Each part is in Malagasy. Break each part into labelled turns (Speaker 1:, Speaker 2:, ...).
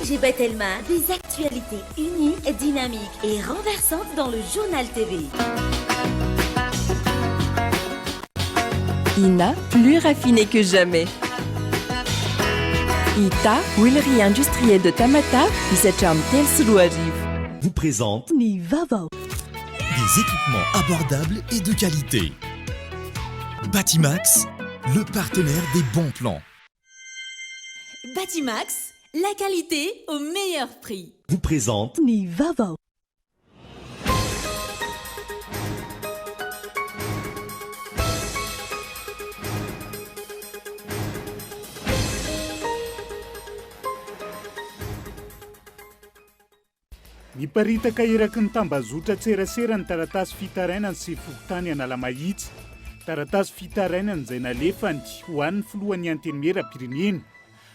Speaker 1: Ange Telma, des actualités uniques, dynamiques et renversantes dans le journal TV.
Speaker 2: Ina, plus raffinée que jamais. Ita, huilerie industrielle de Tamata, Isacham Telsuruariv.
Speaker 3: Vous présente
Speaker 2: Ni Vava.
Speaker 3: des équipements abordables et de qualité. Batimax, le partenaire des bons plans.
Speaker 4: Batimax, la qualité au meilleur prix.
Speaker 3: Vous présente
Speaker 2: Ni Vava.
Speaker 5: Niparitaka eraky ny tambazotra tserasera ny taratasy fitarainany sy fokotany analamahitsy. Taratasy fitarainany izay nalefany ho an'ny filohan'ny antenimieram-pirenena.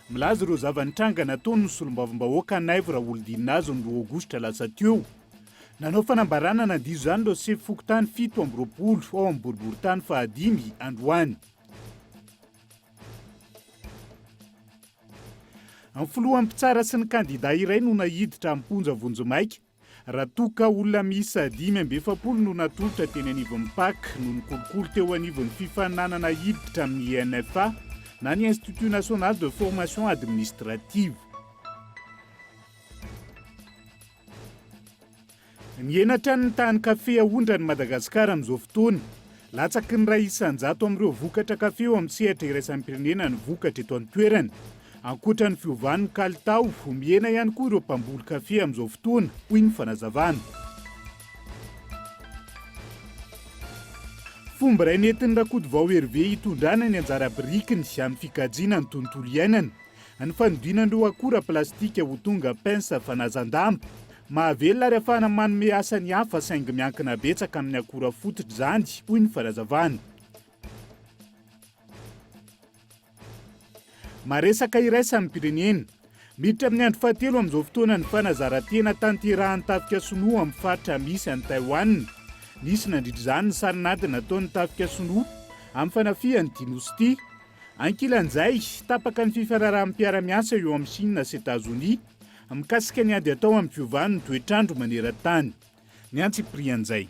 Speaker 5: Milaza ireo zava-nitranga nataony ny solombavambahoaka anaivo raha olodinina azy ny 2 aogositra lasa teo. Nanao fanambarana nandiso izany ireo sefy fokotany 7 amby 20 ao amin'ny boriboritany 5 androany. Ny filohan'ny mpitsara sy ny kandida iray no nahiditra amin'ny ponja vonjomaika. Raha toka olona miisa 570 no natolotra teny anivon'ny PAC no nikolokolo teo anivon'ny fifaninanana hiditra amin'ny INFA na ny Institut National de Formation Administrative. Nienatra ny tany kafe ahondrany Madagasikara amin'izao fotoana. Latsaky ny ray isan-jato amin'ireo vokatra kafe eo amin'ny sehatra iraisam-pirenena ny vokatra eto an-toerana. Ankoatra ny fiovan'ny kalitao, miena ihany koa ireo mpamboly kafe amin'izao fotoana, hoy ny fanazavana. Fomba iray nentin'ny Rakotod Vao Hervé hitondrana ny anjara birikiny amin'ny fikajiana ny tontolo iainana. Ny fanodinan'ireo akora plastika ho tonga pensa fanazan-damba. Mahavelona ary ahafahana manome asa ny hafa saingy miankina betsaka amin'ny akora fototra izany, hoy ny fanazavana. Maresaka iraisany pirenena. Miditra amin'ny andro fahatelo amin'izao fotoana ny fanazarantena tanterahan'ny tafika sinoa amin'ny faritra misy an'i Taiwan. Nisy nandritra izany ny sarinady nataon'ny tafika sinoa amin'ny fanafihan'ny dinosty. Ankilan'izay, tapaka ny fifanarahan'ny mpiara-miasa eo amin'ny Chine sy États-Unis mikasika ny ady atao amin'ny fiovan'ny toetrandro maneran-tany. Ny antsiprian'izay.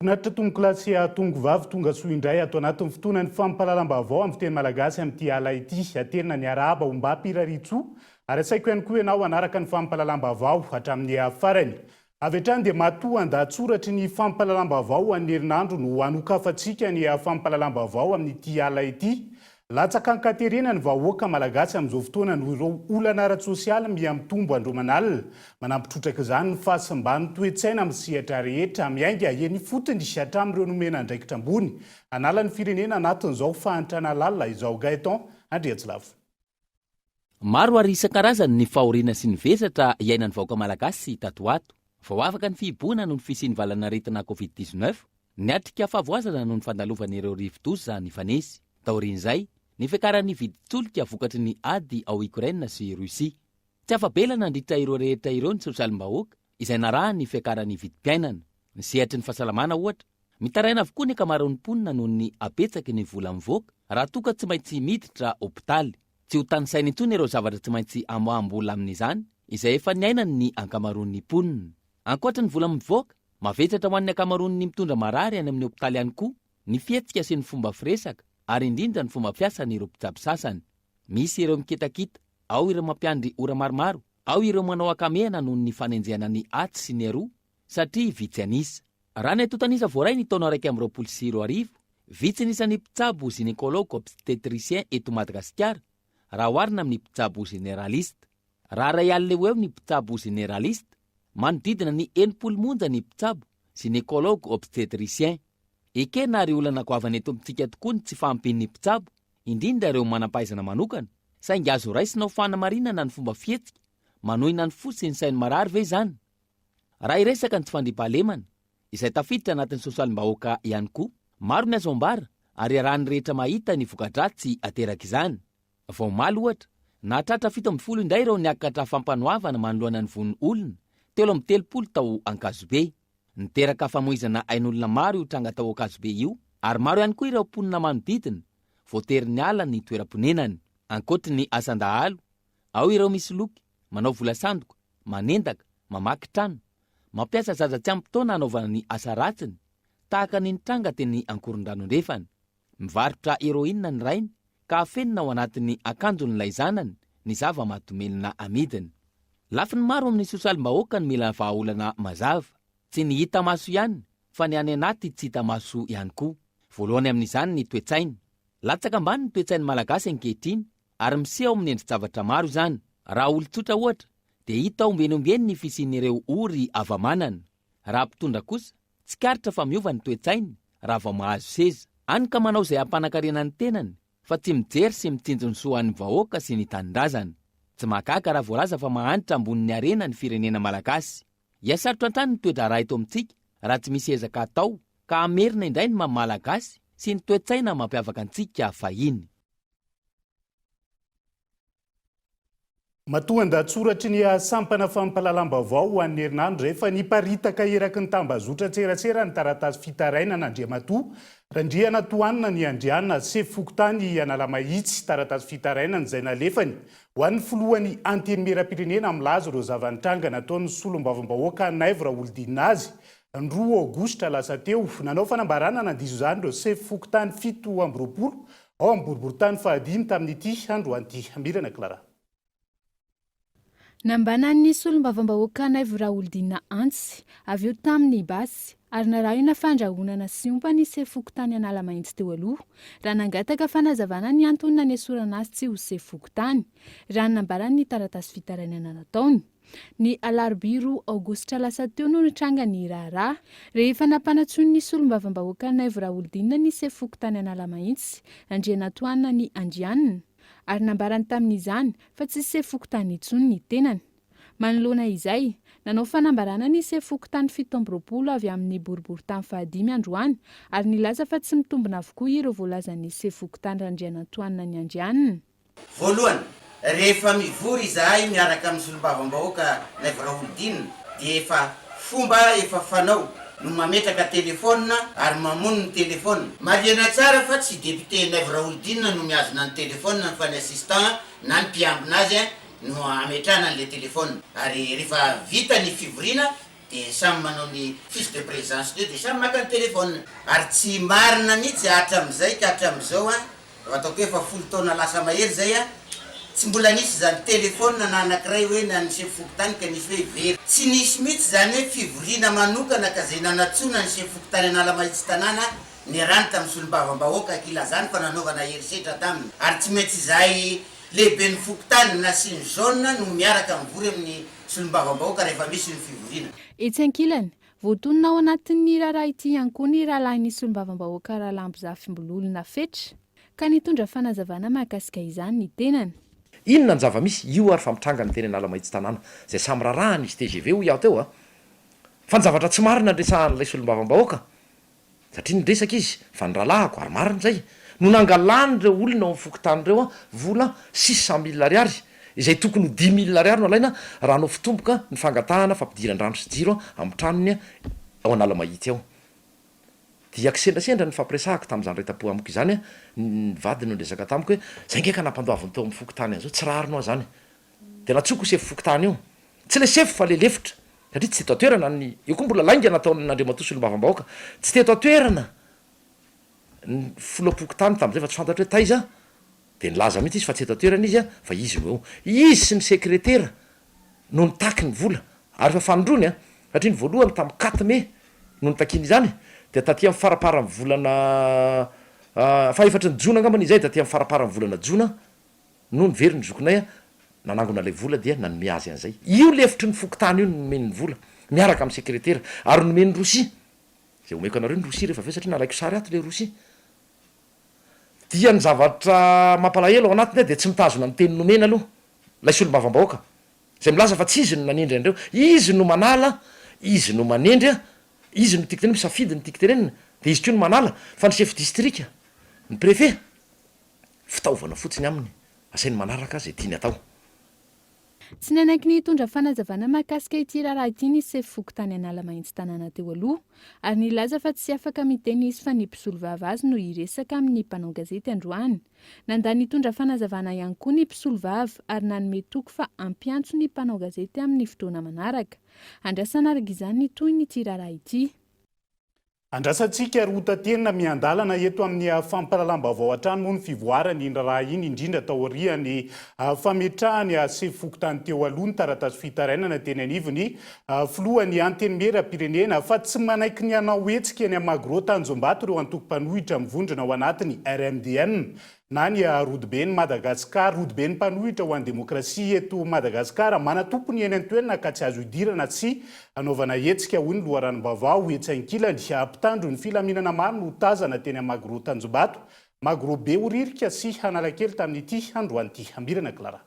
Speaker 5: Natra tonga klasy tonga vavy tonga soa indray atao anatin'ny fotoana ny fampahalalam-baovao amin'ny fiteny malagasy amin'ity ala ity aterina ny arahaba ho mba piraritsoa ary asaiko ihany koa ianao anaraka ny fampahalalam-baovao hatramin'ny farany. Avy hatrany dia matoa andatsoratry ny fampahalalam-baovao an'ny herinandro no anokafantsika ny fampahalalam-baovao amin'ity ala ity. Latsaka ankaterena ny vahoaka malagasy amin'izao fotoana no ireo olana ara-tsosialy miamitombo andromanalina. Manampitrotraka izany ny fahasimban'ny toe-tsaina amin'ny sehatra rehetra miainga eny fotony hatramin'ireo nomena andraikitra ambony. Analan'ny firenena anatin'izao fahantrana lalina izao Gaeton Andriatsilavo.
Speaker 6: Maro ary isan-karazany ny fahoriana sy ny vesatra iainan'ny vahoaka malagasy tato ato. Vao afaka ny fihiboana noho ny fisian'ny valanaretina Covid-19, niatrika fahavoazana noho ny fandalovan'ireo rivo-doza nifanesy. Taorian'izay, ny fiakaran'ny vidin-tsolika vokatry ny ady ao Ukraine sy Russia. Tsy afabela nandritra ireo rehetra ireo ny sosialim-bahoaka izay naraha ny fiakaran'ny vidim-piainana. Ny sehatry ny fahasalamana ohatra, mitaraina avokoa ny akamaroan'ny mponina noho ny apetsaky ny vola mivoaka raha toka tsy maintsy miditra hopitaly. Tsy ho tanisaina intsony ireo zavatra tsy maintsy amoam-bola amin'izany izay efa niainany ny ankamaroan'ny mponina. Ankoatra ny vola mivoaka, mavetratra ho an'ny ankamaroan'ny mitondra marary any amin'ny hopitaly ihany koa ny fietsika sy ny fomba firesaka ary indrindra ny fomba fiasan'ireo mpitsabo sasany. Misy ireo mikitakita, ao ireo mampiandry ora maromaro, ao ireo manao akamehana noho ny fanenjehana ny aty sy ny aroa satria vitsy anisa. Raha ny atotanisa voaray ny taona 2024, vitsy nisan'ny mpitsabo gynécologue obstétricien eto Madagasikara raha oharina amin'ny mpitsabo généraliste. Raha ray alina eo ny mpitsabo généraliste, manodidina ny 80 monja ny mpitsabo gynécologue obstétricien. Ekena ary olana goavana eto amintsika tokoa ny tsy fahampian'ny mpitsabo, indrindra ireo manam-pahaizana manokana, saingy azo raisinao fanamarinana ny fomba fihetsika, manohina ny fo sy ny sainy marary ve izany. Raha iresaka ny tsy fandriam-pahalemana, izay tafiditra anatin'ny sosialim-bahoaka ihany koa, maro ny azo ambara ary arahan'ny rehetra mahita ny voka-dratsy ateraka izany. Vao maly ohatra, nahatratra 17 indray ireo niakatra fampanoavana manoloana ny von'ny olona telo amin'ny 30 tao Ankazobe. Niteraka famoizana ain'olona maro io tranga tao Ankazobe io, ary maro ihany koa ireo mponina manodidina voatery ny ala ny toeram-ponenany. Ankoatry ny asan-dahalo, ao ireo misy loky, manao vola sandoka, manendaka, mamaky trano, mampiasa zaza tsy ampy-taona anaovana ny asa ratsiny, tahaka ny tranga teny Ankorondrano ndrefany. Mivarotra heroïne ny rainy, ka afenina ao anatin'ny akanjon'ilay zanany ny zava-matomelona amidiny. Lafiny maro amin'ny sosalim-bahoaka ny mila vahaolana mazava, tsy ny hita maso ihany, fa ny any anaty tsy hita maso ihany koa. Voalohany amin'izany ny toetsainy. Latsaka ambany ny toetsainy malagasy ankehitriny, ary miseho amin'ny endri-javatra maro izany. Raha olon-tsotra ohatra, dia hita ombenombeny ny fisian'ireo ory avamanana. Raha mpitondra kosa, tsy karitra fa miova ny toetsainy raha vao mahazo seza. Hany ka manao izay hampanankarena ny tenany, fa tsy mijery sy mitsinjo ny soan'ny vahoaka sy ny tanindrazana. Tsy mahagaga raha voalaza fa mahanitra ambonin'ny arena ny firenena malagasy. Hiasarotra antrany ny toedra raha eto amintsika, raha tsy misy ezaka atao, ka amerina indray ny maha-malagasy sy ny toetsaina mampiavaka antsika fahiny.
Speaker 5: Matoan-datsoratry ny sampana fampalalam-baovao ho an'ny herinandro rehefa niparitaka eraky ny tambazotra tserasera ny taratasy fitarainana Andriamatoa, Randriana Toanina ny Andriana Sefokotany Analamahitsy taratasy fitarainana izay nalefany ho an'ny filohan'ny antenimieram-pirenena milaza ireo zava-nitranga nataon'ny solom-bavam-bahoaka Naivy Raholdina azy ny 2 Aogositra lasa teo. Nanao fanambarana nandiso izany ireo Sefokotany 7 amby 20 ao amin'ny boriboritany fahadimy tamin'ity andro anty. Mirana Clara.
Speaker 7: Nambanan'ny solom-bavam-bahoaka Naivy Raholdina antsy avy eo tamin'ny basy ary narahina fandrahonana sy ompany Sefokotany Analamahitsy teo aloha raha nangataka fanazavana ny antony nanesorana azy tsy ho Sefokotany raha nambarany taratasy fitarainana nataony. Ny alarobia 2 Aogositra lasa teo no nitranga ny raharaha rehefa nampanatsony ny solom-bavam-bahoaka Naivy Raholdina ny Sefokotany Analamahitsy Randriana Toanina ny Andrianina, ary nambarany tamin'izany fa tsy Sefokotany intsony ny tenany. Manoloana izay, nanao fanambarana ny Sefokotany 7 amby 20 avy amin'ny boriboritany fahadimy androany ary nilaza fa tsy mitombina avokoa ireo voalazan'ny Sefokotany Randriana Toanina ny Andrianina.
Speaker 8: Voalohany, rehefa mivory izahay miaraka amin'ny solom-bavam-bahoaka Naivy Raholdina dia efa fomba efa fanao no mametraka telefona ary mamono ny telefona. Mariana tsara fa tsy député Naivy Raholdina no miazona ny telefona fa ny assistant na ny mpiambina azy no ametrana an'le telefona. Ary rehefa vita ny fivoriana dia samy manao ny fiche de présence dia samy maka ny telefona. Ary tsy marina mihitsy hatramin'izay ka hatramin'izao ataoko hoe efa 10 taona lasa mahery zay tsy mbola nisy zany telefona na anankiray hoe na ny Sefokotany ka nisy hoe very. Tsy nisy mihitsy zany hoe fivoriana manokana ka zay nanatsona ny Sefokotany Analamahitsy tanàna ny rano tamin'ny solom-bavam-bahoaka kilazany fa nanaovana herisetra taminy. Ary tsy maintsy izay lehibe ny Fokotany na sy ny jaune no miaraka mivory amin'ny solom-bavam-bahoaka rehefa misy ny fivoriana.
Speaker 7: Etsy ankilany, voatonona ao anatin'ny raharaha ity ihany koa ny rahalahin'ny solom-bavam-bahoaka Rahalambozafimboloolona Fetra ka nitondra fanazavana mahakasika izany ny tenany.
Speaker 9: Inona ny zava-misy io ary fampitranga ny teny Analamahitsy tanàna zay samy raharaha nisy TGV ho iaho teo fa ny zavatra tsy marina ndresahan'ilay solom-bavam-bahoaka satria nidresaka izy fa ny rahalahako ary marina zay no nangalany reo olona ao amin'ny Fokotany reo vola 600,000 ariary izay tokony 10,000 ariary no alaina raha no fitomboka ny fangatahana fampidiran-drano sy jiro amin'ny tranony ao Analamahitsy ao. Dia kisendrasendra ny fampiresahako tamin'izany reta-po amiko izany ny vady no ndresaka tamiko hoe zay ngeka nampandoaviny tao amin'ny Fokotany an'izao tsy rarino zany dia natsoko sefo Fokotany io tsy le sefo fa le lefitra satria tsy teto atoerana ny io koa mbola lainga nataon'Andriamatoa solom-bavam-bahoaka tsy teto atoerana ny folo-Fokotany tamin'izay fa tsy fantatro hoe taiza dia nilaza mihitsy izy fa tsy teto atoerana izy fa izy no eo izy sy ny sekretera no nitaky ny vola ary fa fanondrony satria ny voalohany tamin'ny 4 Mai no nitakiny izany dia taty amin'ny faraparany volana faefatra ny jona angambany izay taty amin'ny faraparany volana jona no nivery ny zokinay nanangona ilay vola dia nanome azy an'izay. Io lefitry ny Fokotany io no nomeny ny vola miaraka amin'ny sekretera ary nomeny Rosia zay omeko anareo ny Rosia rehefa aveo satria nalaiko sary ato le Rosia. Dia ny zavatra mampalahelo ao anatiny dia tsy mitazona ny teny nomena aloha lay solom-bavam-bahoaka zay milaza fa tsy izy no nanendry andreo, izy no manala, izy no manendry izy no tiky tenena misafidy ny tiky tenenina dia izy koa no manala fa ny chef district ny préfet fitaovana fotsiny aminy asainy manaraka zay tiany atao.
Speaker 7: Tsy nanaiky ny hitondra fanazavana mahakasika ity raharaha ity ny sefy tany Analamahitsy tanàna teo aloha, ary nilaza fa tsy afaka miteny izy fa ny mpisolo vava azy no iresaka amin'ny mpanao gazety androany. Nandany hitondra fanazavana ihany koa ny mpisolo vava ary nanome toko fa ampiantso ny mpanao gazety amin'ny fotoana manaraka. Andrasana araka izany toy ny ity raharaha ity.
Speaker 5: Andrasantsika rotatenina miandalana eto amin'ny fampahalalam-baovao hatrany moa ny fivoarany raha iny indrindra taoriany fametrahany sefokotany teo aloha ny taratasy fitarainana teny anivony filohany antenimera-pirenena fa tsy manaiky ny anao hetsika ny Amagro Tanjombato ireo antoko-panohitra mivondrona ao anatin'ny RMDN na ny rodibeny Madagasikara, rodibeny mpanohitra ho an'ny demokrasia eto Madagasikara manatompony eny an-toerana ka tsy azo idirana sy anaovana hetsika hoy ny loharanom-baovao hetsankilany mpitandro ny filaminana maro no tazana teny Amagro Tanjombato, Magro be horirika sy Analakely tamin'ity androanyity. Ambirana Clara.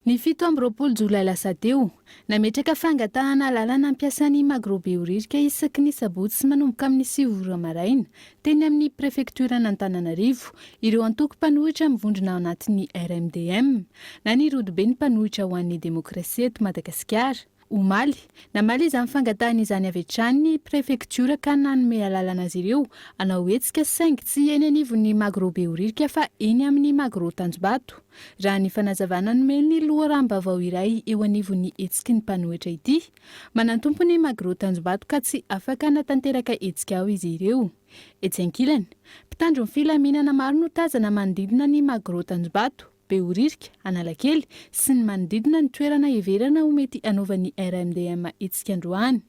Speaker 7: Ny 7 Jolay lasa teo, nametraka fangatahana lalana ampiasan'ny Magro be horirika isaky ny sabotsy manomboka amin'ny 9 maraina teny amin'ny prefektura n'Antananarivo ireo antoko-panohitra mivondrona ao anatin'ny RMDM na ny rodibeny mpanohitra ho an'ny demokrasia eto Madagasikara. Omaly, namaly izany fangatahana izany avy hatrany ny prefektura ka nanome lalana azy ireo anao hetsika saingy tsy eny anivon'ny Magro be horirika fa eny amin'ny Magro Tanjombato. Raha ny fanazavana nomeny ny loharanom-baovao iray eo anivon'ny hetsiky ny mpanohitra ity, manantompo ny Magro Tanjombato ka tsy afaka natanteraka hetsika ao izy ireo. Hetsankilany, mpitandro ny filaminana maro no tazana manodidina ny Magro Tanjombato, be horirika, Analakely sy ny manodidina ny toerana heverana ho mety anaovan'ny RMDM hetsika androany.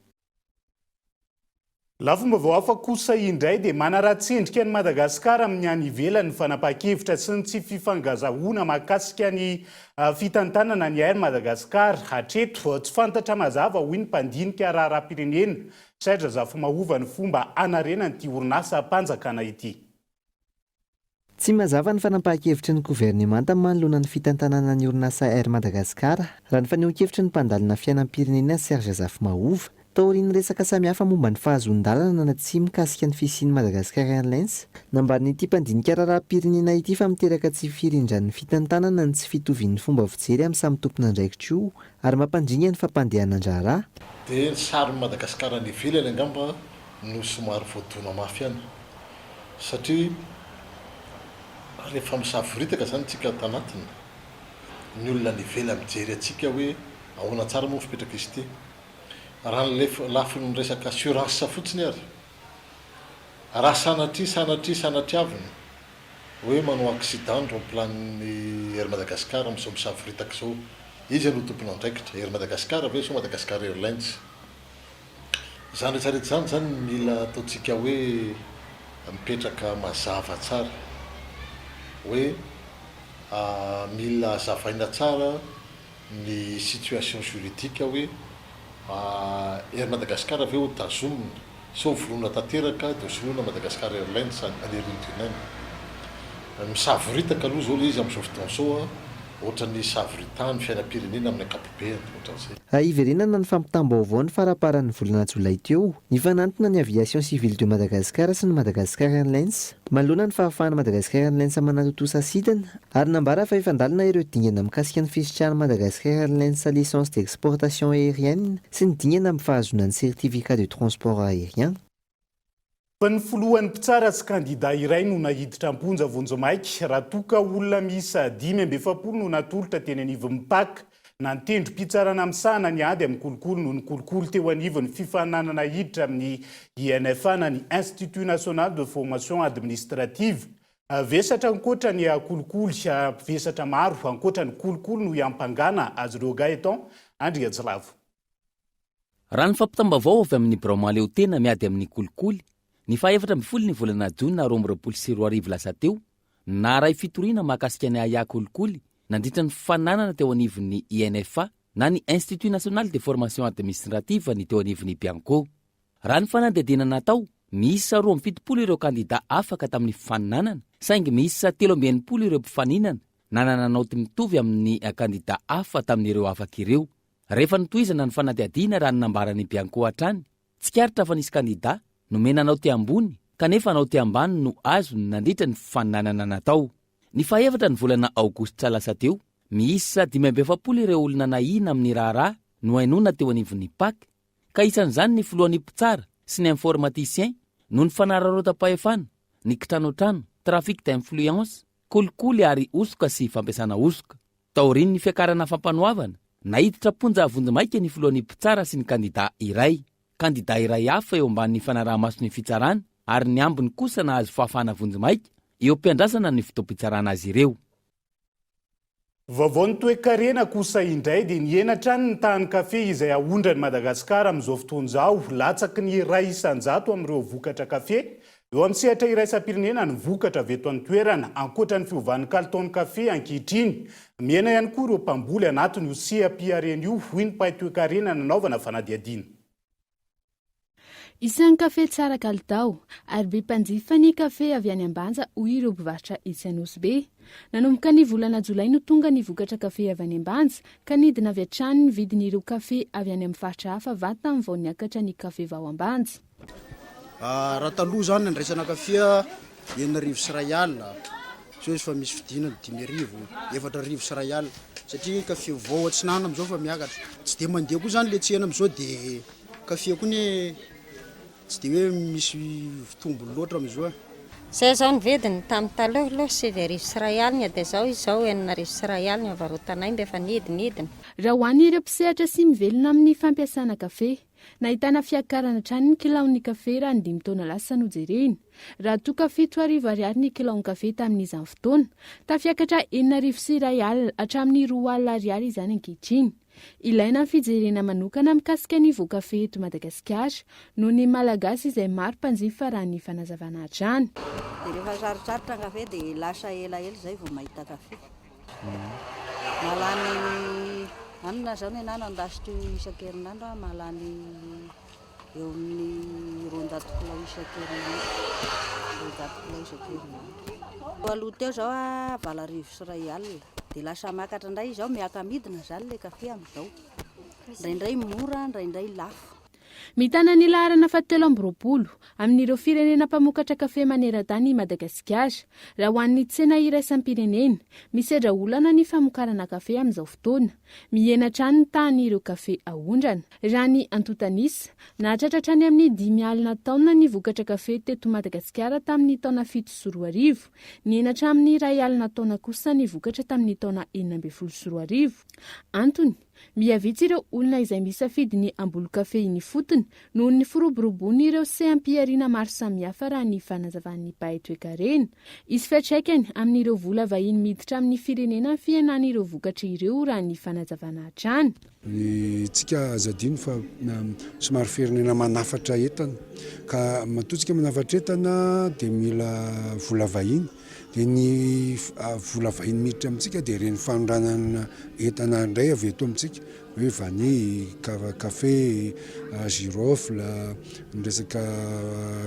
Speaker 5: Lafombaovao hafa kosa indray dia manaratsendrika ny Madagasikara amin'ny any ivelany fanapahan-kevitra sy ny tsy fifangazahoana mahakasika ny fitantanana ny air Madagasikara. Hatreto tsy fantatra mazava hoy ny mpandinika raharaham-pirenena saidra zafomaova ny fomba anarenan'ity orinasa mpanjakana ity.
Speaker 10: Tsy mazava ny fanapahan-kevitry ny governemanta manoloana ny fitantanana ny orinasa air Madagasikara raha ny faneho-kevitry ny mpandalina fiainam-pirenena Serge Zafomaova taorian'ny resaka samihafa momba ny fahazon-dalana na tsy mikasika ny fisian'ny Madagascar Airlines nambarin'ity mpandinika raharaham-pirenena ity fa miteraka tsy firindran'ny fitantanana ny tsy fitovian'ny fomba fijery amin'ny samy tompona andraikitra ary mampandringa ny fampandehana andraraha.
Speaker 11: Dia ny sarin'ny Madagasikara ny ivelany angamba no somary voadona mafy ihany satria rehefa misavoritaka zany tsika tanatiny ny olona ny ivelany mijery atsika hoe ahoana tsara moa fipetraka izy ity. Raha ny lafiny ny resaka assurance fotsiny raha sanatry aviny hoe manao accident ndro plan'ny Air Madagascar amin'izao misavoritaka izao izy no tompona andraikitra Air Madagascar ve so Madagascar Airlines. Zany rehetrarehetra zany mila ataontsika hoe mipetraka mazava tsara hoe mila hazavaina tsara ny situation juridique hoe Air Madagascar ve ho tazomina so volona tanteraka dia soloina Madagascar Airlines anerindrinany misavoritaka aloha zao le izy amin'izao fotoana zao ohatra ny savoritany fiainam-pirenena amin'ny ankapobeny ohatran'izay.
Speaker 10: Iverenana ny fampitam-baovao ny faraparan'ny volana Jolay teo ny fanantona ny aviation civile de Madagascar sy ny Madagascar Airlines manoloana ny fahafahan'ny Madagascar Airlines manatotosa sidana ary nambara fa efa andalina ireo dingana mikasika ny fisitrahany Madagascar Airlines sa licence d'exportation aérienne sy ny dingana amin'ny fahazonan'ny certificat de transport aérien.
Speaker 5: Fa ny foloan'ny mpitsara sy kandida iray no nahiditra amponja vonjomaiky raha toka olona miisa 570 no natolotra teny anivy mipaka nantendro mpitsarana amin'sahana ny ady amin'ny kolokolo no ny kolokolo teo anivon'ny fifananana hiditra amin'ny INFA na ny Institut National de Formation Administrative. Vesatra ankoatra ny kolokolo vesatra maro ankoatra ny kolokolo no iampangana azy ireo Gaeton Andria Tsilavo.
Speaker 6: Raha ny fampitam-baovao avy amin'ny Brahma leo tena miady amin'ny kolikoly ny 7 ny volana Jona 2024 lasa teo naray fitoriana mahakasika ny aya kolikoly nandritra ny fananana teo anivon'ny INFA na ny Institut National de Formation Administrative ny teo anivon'ny Bianco. Raha ny fanadihadiana natao miisa 27 ireo kandida afaka tamin'ny fananana saingy miisa 13 ireo mpifaninana nanananaoty mitovy amin'ny kandida afa tamin'ireo afaka ireo. Rehefa nitoizana ny fanadihadiana raha ny nambarany Bianco hatrany tsy karitra fa nisy kandida nomena anao ty ambony kanefa anao ty ambany no azo nandritra ny fananana natao. Ny faevatra ny volana aogositra lasa teo, miisa 570 ireo olona nahina amin'ny raharaha no hainona teo anivon'ny Pâques, ka isan'izany ny filohan'ny mpitsara sy ny informaticien no ny fanararotam-pahefana, ny kitranotrano, trafic d'influence, kolikoly ary osoka sy fampiasana osoka. Taoriny ny fiakarana fampanoavana, nahiditra ponja avonjimaika ny filohan'ny mpitsara sy ny kandida iray hafa eo amban'ny fanaraha-masony fitsarana, ary ny ambiny kosa nahazo fahafahana avonjimaika eo ampiandrasana ny fotoam-pitsarana azy ireo.
Speaker 5: Vaovao ny toe-karena kosa indray dia nienatra ny tany kafe izay ahondrany Madagasikara amin'izao fotoan'izao, latsaky ny iray isan-jato amin'ireo vokatra kafe. Eo amin'ny sehatra iraisam-pirenena ny vokatra avy eto an-toerana, ankoatra ny fiovan'ny kalitao ny kafe ankehitriny. Miena ihany koa ireo mpamboly anatiny io CAP-RN io, hoy ny mpahay toe-karena nanaovana fanadihadiana.
Speaker 7: Isan'ny kafe tsara kalitao ary be mpanjifa ny kafe avy any ambanja hoy ireo mpivarotra etsy Anosy. Nanomboka ny volana Jolay no tonga ny vokatra kafe avy any ambanja ka nidina avy hatrany ny vidin'ireo kafe avy any amin'ny faritra hafa vata amin'ny vao niakatra ny kafe vao ambanja.
Speaker 12: Raha taloha zany andraisana kafe 9 sy ray alina, so izy fa misy fidinany 5 4 sy ray alina satria kafe vao atsinana amin'izao fa miakatra. Tsy dia mandeha koa zany le tsena amin'izao dia kafe koa ny tsy dia hoe misy fitombony loatra amin'izao.
Speaker 13: Zay zao ny vidiny tamin'ny taloha 7 sy ray alina dia zao izao 9 sy ray alina varotanay mba efa nidinidina.
Speaker 7: Raha ho an'ireo mpisehatra sy mivelona amin'ny fampiasana kafe, nahitana fiakarana hatrany ny kilaon'ny kafe raha ny 5 taona lasa no jerena. Raha toa 7 ariary ny kilaon'ny kafe tamin'izany fotoana, tafiakatra 9 sy ray alina hatramin'ny 2 ariary izany ankehitriny. Ilaina ny fijerena manokana mikasika ny voan-kafe eto Madagasikara noho ny malagasy izay maro mpanjifa raha ny fanazavana hatrany.
Speaker 14: Rehefa sarotsarotra kafe dia lasa elaela zay vao mahita kafe. Malany anona zao ny anana andasitro isan-kerinandro, malany eo amin'ny 200 kilao isan-kerinandro. 200 kilao isan-kerinandro. Aloha teo zao 2 sy ray alina. Dia lasa makatra indray izao miaka midina zany le kafe amin'izao. Indraindray mora, indraindray lafo.
Speaker 7: Mitana ny laharana 720 amin'ireo firenena mpamokatra kafe maneran-tany i Madagasikara. Raha ho an'ny tsena iraisam-pirenena, misedra olana ny famokarana kafe amin'izao fotoana. Mienatra ny tahan'ireo kafe ahondrana. Raha ny antotanisa, nahatratra any amin'ny 5 alina taona ny vokatra kafe teto Madagasikara tamin'ny taona 7 sy 2 nienatra amin'ny 2 alina taona kosa ny vokatra tamin'ny taona 12 sy 2. Antony, miavitsy ireo olona izay misafidy ny ambolo-kafe iny fotony noho ny firoborobony ireo sehampihariana maro samihafa raha ny fanazavan'ny mpahay toe-karena. Izy fiantraikany amin'ireo vola vahiny miditra amin'ny firenena fiainan'ireo vokatra ireo raha ny fanazavana hatrany.
Speaker 15: Tsika azadino fa somary firenena manafatra entana, ka matotsika manafatra entana dia mila vola vahiny. Dia ny vola vahiny miditra amintsika dia ireny fanondranana entana indray avy eto amintsika, hoe vany, kafe, girofle,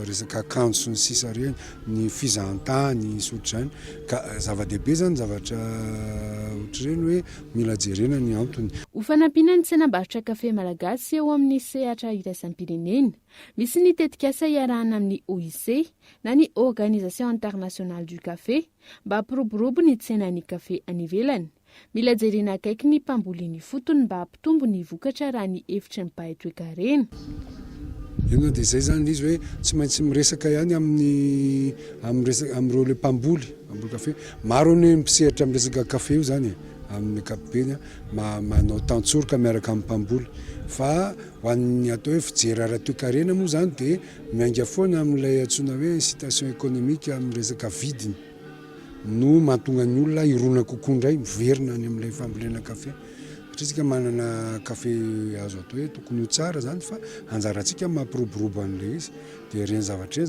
Speaker 15: resaka akanjo sy ny sisa ireny, ny fizahantany, sotro izany. Ka zava-dehibe zany zavatra ohatr'ireny hoe mila jerena ny antony.
Speaker 7: Ho fanampiana ny tsenam-barotra kafe malagasy eo amin'ny sehatra iraisam-pirenena. Misy ny tetikasa iarahana amin'ny OIC na ny Organisation Internationale du Café mba hampiroborobo ny tsenan'ny kafe any ivelany. Mila jerena akaiky ny mpamboly ny fotony mba hampitombo ny vokatra raha ny hevitry ny mpahay toe-karena.
Speaker 15: Io dia izay zany izy hoe tsy maintsy miresaka ihany amin'ireo le mpamboly kafe. Maro ny mpisehatra amin'ny resaka kafe io zany amin'ny ankapobeny manao tantsoroka miaraka amin'ny mpamboly. Fa ho an'ny atao hoe fijery ara-toe-karena moa zany dia miainga foana amin'ilay antsoina hoe incitation économique amin'ny resaka vidiny no mahatonga ny olona irona kokoa indray miverina any amin'ilay fambolena kafe. Satria tsika manana kafe azo atao hoe tokony ho tsara zany fa anjarantsika mampiroborobo an'ilay izy. Dia ireny zavatra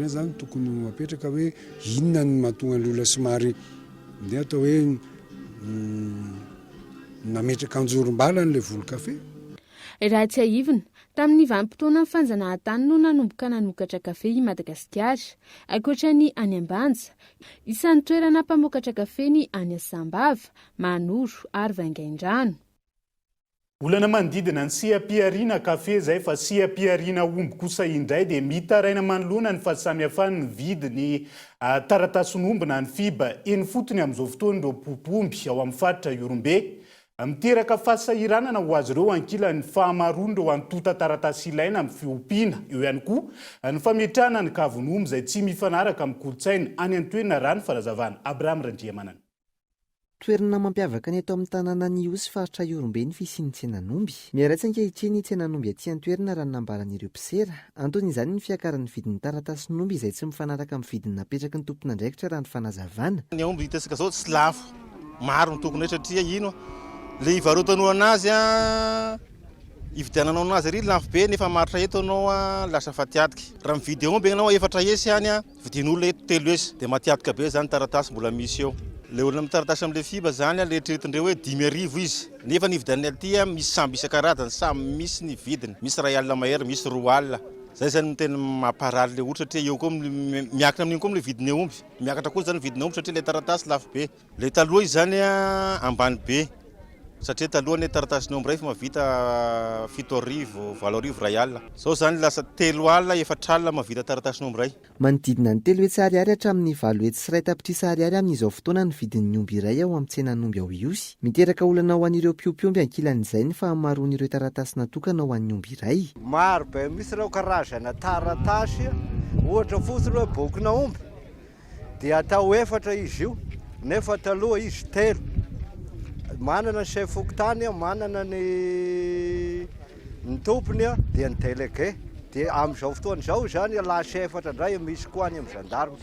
Speaker 15: eny zany tokony ho apetraka hoe inona ny mahatonga ny olona somary dia atao hoe nametraka anjorom-bala n'ilay volo-kafe.
Speaker 7: Raha tsy haivina, tamin'ny vanim-potoana ny fanjanahantany no nanomboka nanokatra kafe i Madagasikara. Ankoatra ny any ambanja, isan'ny toerana mpamokatra kafe ny any Sambava, Manoro ary Vaingaindrano.
Speaker 5: olana manodidina ny siam-piariana kafe zay fa siam-piariana omby kosa indray dia mitaraina manoloana ny fahasamihafany ny vidiny taratasin'omby na ny fiba eny fotony amin'izao fotoana ireo popomby ao amin'ny faritra Iorombe. Miteraka fahasahiranana ho azy ireo ankilan'ny fahamaroana ireo antota taratasy ilaina amin'ny fiompiana. Eo ihany koa ny fametrahana ny kavon'omby izay tsy mifanaraka amin'ny kolontsaina any an-toerana rano farazavana. Abraham Randriamanana.
Speaker 10: Toerana mampiavaka ny eto amin'ny tanàna ny Osy faritra Iorombe ny fisian'ny tsenan'omby. Miaratsy ankehitriny tsenan'omby aty an-toerana raha nambaran'ireo mpisera. Anton'izany ny fiakaran'ny vidin'ny taratasin'omby izay tsy mifanaraka amin'ny vidiny napetraky ny tompon'andraikitra raha ny fanazavana.
Speaker 16: Ny omby hitasika zao tsy lafo maro ny tokony satria ino le ivarotanao anazy ividiananao anazy ry lafo be nefa maritra eto anao lasa fatiatiky. Raha mividy omby anao efatra esy any vidin'olona eto telo esy dia matiatika be zany taratasy mbola misy eo. Le olona mitaratasy amin'le fiba zany le eritreretindreo hoe 5,000 izy. Nefa ny vidianay aty misy samby isan-karazany, samy misy ny vidiny. Misy 1 alina mahery, misy 2 alina. Zay zany no tena mamparary le olo satria eo koa miakatra amin'iny koa le vidiny omby. Miakatra koa zany vidiny omby satria le taratasy lafo be. Le taloha izany ambany be. Satria taloha ny taratasin'ny omby ray fa mavita 7,000, 8,000 1 alina. Zao zany lasa 3 alina, 4 alina mavita taratasin'ny omby ray.
Speaker 10: Manodidina ny 3 hetsy ariary hatramin'ny 5 hetsy sy 1 tapitrisa ariary amin'izao fotoana ny vidin'ny omby iray ao amin'ny tsenan'omby ao Iosy. Miteraka olana ho an'ireo mpiompiomby ankilan'izay ny fahamaroan'ireo taratasy natokana ho an'ny omby iray.
Speaker 17: Maro be misy ireo karazana taratasy, ohatra fotsiny hoe bokina omby dia atao 4 izy io, nefa taloha izy 3. Manana ny chef fokontany, manana ny tompony dia ny délégué. Dia amin'izao fotoana izao zany lasa 4 indray misy koa any amin'ny gendarme.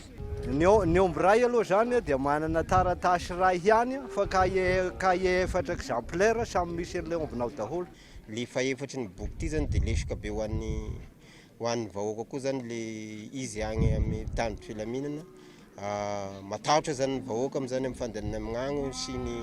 Speaker 17: Ny omby ray aloha zany dia manana taratasy ray ihany fa cahier 4 exemplaire samy misy an'ilay ombinao daholo.
Speaker 18: Le fahefatry ny boky ity zany dia lesika be ho an'ny vahoaka koa zany le izy agny amin'ny tany filaminana. Matahotra zany ny vahoaka amin'izany amin'ny fandehanana amin'agny sy ny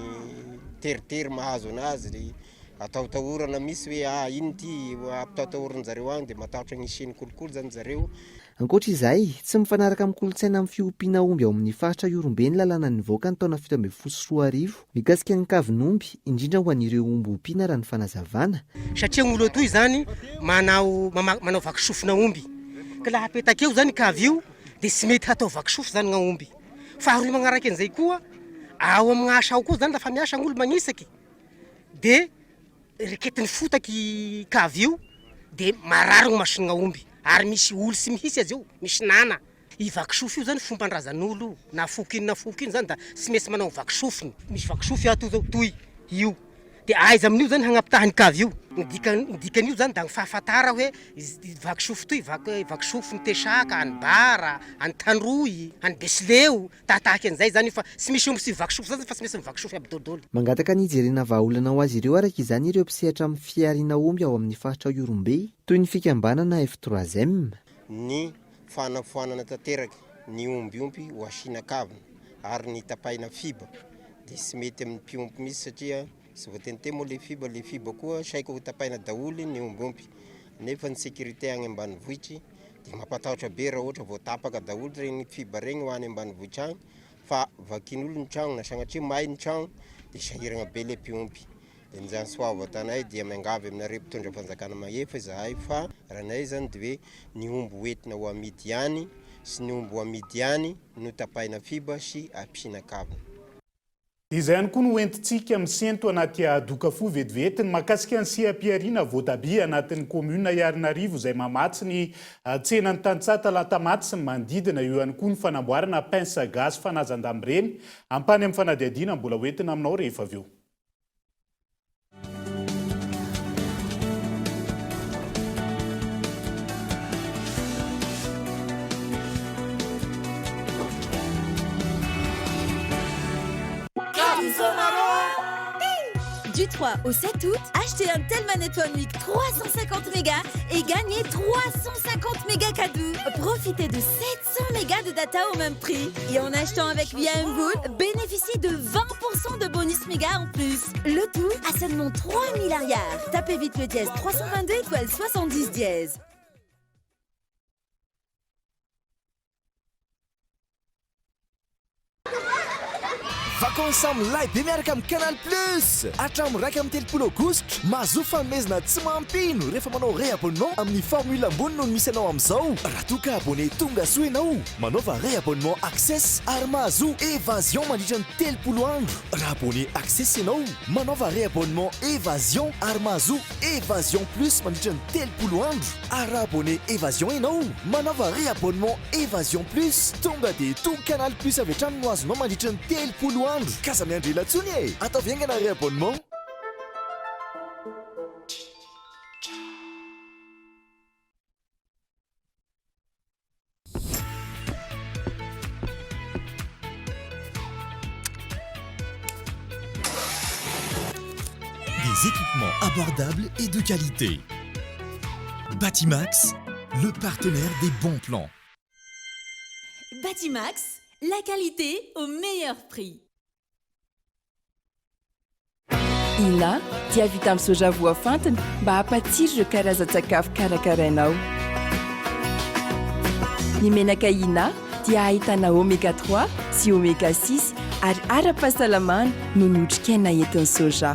Speaker 18: teritery mahazo anazy ataotahorana misy hoe ino ity ampitaotahorana zareo agny dia matahotra gnisiny kolokolo zany zareo.
Speaker 10: Ankoatra izay, tsy mifanaraka amin'ny kolontsaina amin'ny fiompiana omby ao amin'ny faritra Iorombe ny lalàna nivoaka ny taona 2014 mikasika ny kavin'omby indrindra ho an'ireo omby ompiana raha ny fanazavana.
Speaker 19: Satria olo atoy zany manao vakisofina omby. Ka laha apetaka eo zany kavy io dia tsy mety hatao vakisofo zany omby. Faharoa magnaraka an'izay koa ao amin'ny asa ao koa zany lafa miasa gn'olo magnisaky dia reketin'ny fotaky kavy io dia marary ny mason'gna omby ary misy olo sy mihisy azy io, misy nana. I vakisofo io zany fomban-drazan'olo na fokiny zany da tsy mesy manao vakisofony. Misy vakisofo ato zao toy io dia aiza amin'io zany hanampitahany kavy io. Ny dikan'io zany da ny fahafatara hoe vakisofo toy vakisofo ny tesaka, any bara, any tandroy, any besileo, tahatahaky an'izay zany fa tsy misy omby sy vakisofo zany fa tsy misy vakisofo aby dôdôly.
Speaker 10: Mangataka ny ijerena vahaolana ho azy ireo araka izany ireo mpisehatra amin'ny fiariana omby ao amin'ny faritra Iorombe toy ny fikambanana F3M.
Speaker 18: Ny fanafoanana tanteraka ny ombyompy ho asina kavina ary ny tapahina fiba dia tsy mety amin'ny mpiompy misy satria tsy voateniteny moa le fiba koa saiko ho tapahina daholo ny ombyompy nefa ny sécurité agny ambanivohitry dia mampatahotra be raha ohatra voatapaka daholo regny fiba regny ho any ambanivohitra agny fa vakin'olo ny tragno na sagnatria may ny tragno dia sahiragna be le mpiompy. Dia nizany soava tanay dia miangavy aminareo mpitondra fanjakana mahefa izahay fa raha nay zany dia hoe ny omby hoentina ho amidy ihany sy ny omby ho amidy ihany no tapahina fiba sy ampiana kavina.
Speaker 5: Izay ihany koa no entintsika misento anaty dokafo vetivety mahakasika ny siam-piariana voatabia anatin'ny komuna Antananarivo izay mamatsy ny tsenan'ny Tantsata Latamaty sy ny manodidina. Eo ihany koa ny fanamboarana pince gasy fanazan-damboreny ampany amin'ny fanadihadiana mbola hoentina aminao rehefa avy eo.
Speaker 4: Du 3 au 7 août, achetez un Telman Phone 8 350 mégas et gagnez 350 mégas cadeaux. Profitez de 700 mégas de data au même prix. Et en achetant avec Via Mvool, bénéficiez de 20% de bonus mégas en plus. Le tout à seulement 3000 milliards. Tapez vite le dièse 322 étoile 70 dièse.
Speaker 3: Vacances live miaraka amin'ny Canal Plus. Hatramin'ny 1 aogositra mahazo fanomezana tsy mampino rehefa manao réabonnement amin'ny formule ambony no misy anao amin'izao. Raha toa ka abonné tonga soa ianao, manaova réabonnement access ary mahazo évasion mandritra ny 30 andro. Raha abonné access ianao, manaova réabonnement évasion ary mahazo évasion plus mandritra ny 30 andro. Ary raha abonné évasion ianao, manaova réabonnement évasion plus, tonga dia to Canal Plus avy hatrany no azonao mandritra ny 30 andro. Kasa miandry latsony e, atao viangana réabonnement. Des équipements abordables et de qualité. Batimax, le partenaire des bons plans.
Speaker 4: Batimax, la qualité au meilleur prix.
Speaker 2: Ina dia vita amin'ny soja voafantina mba hampatsiro ireo karazan-tsakafo karakarainao. Ny menaka Ina dia ahitana oméga 3 sy oméga 6 ary ara-pahasalamana no ny otrikaina entin'ny soja.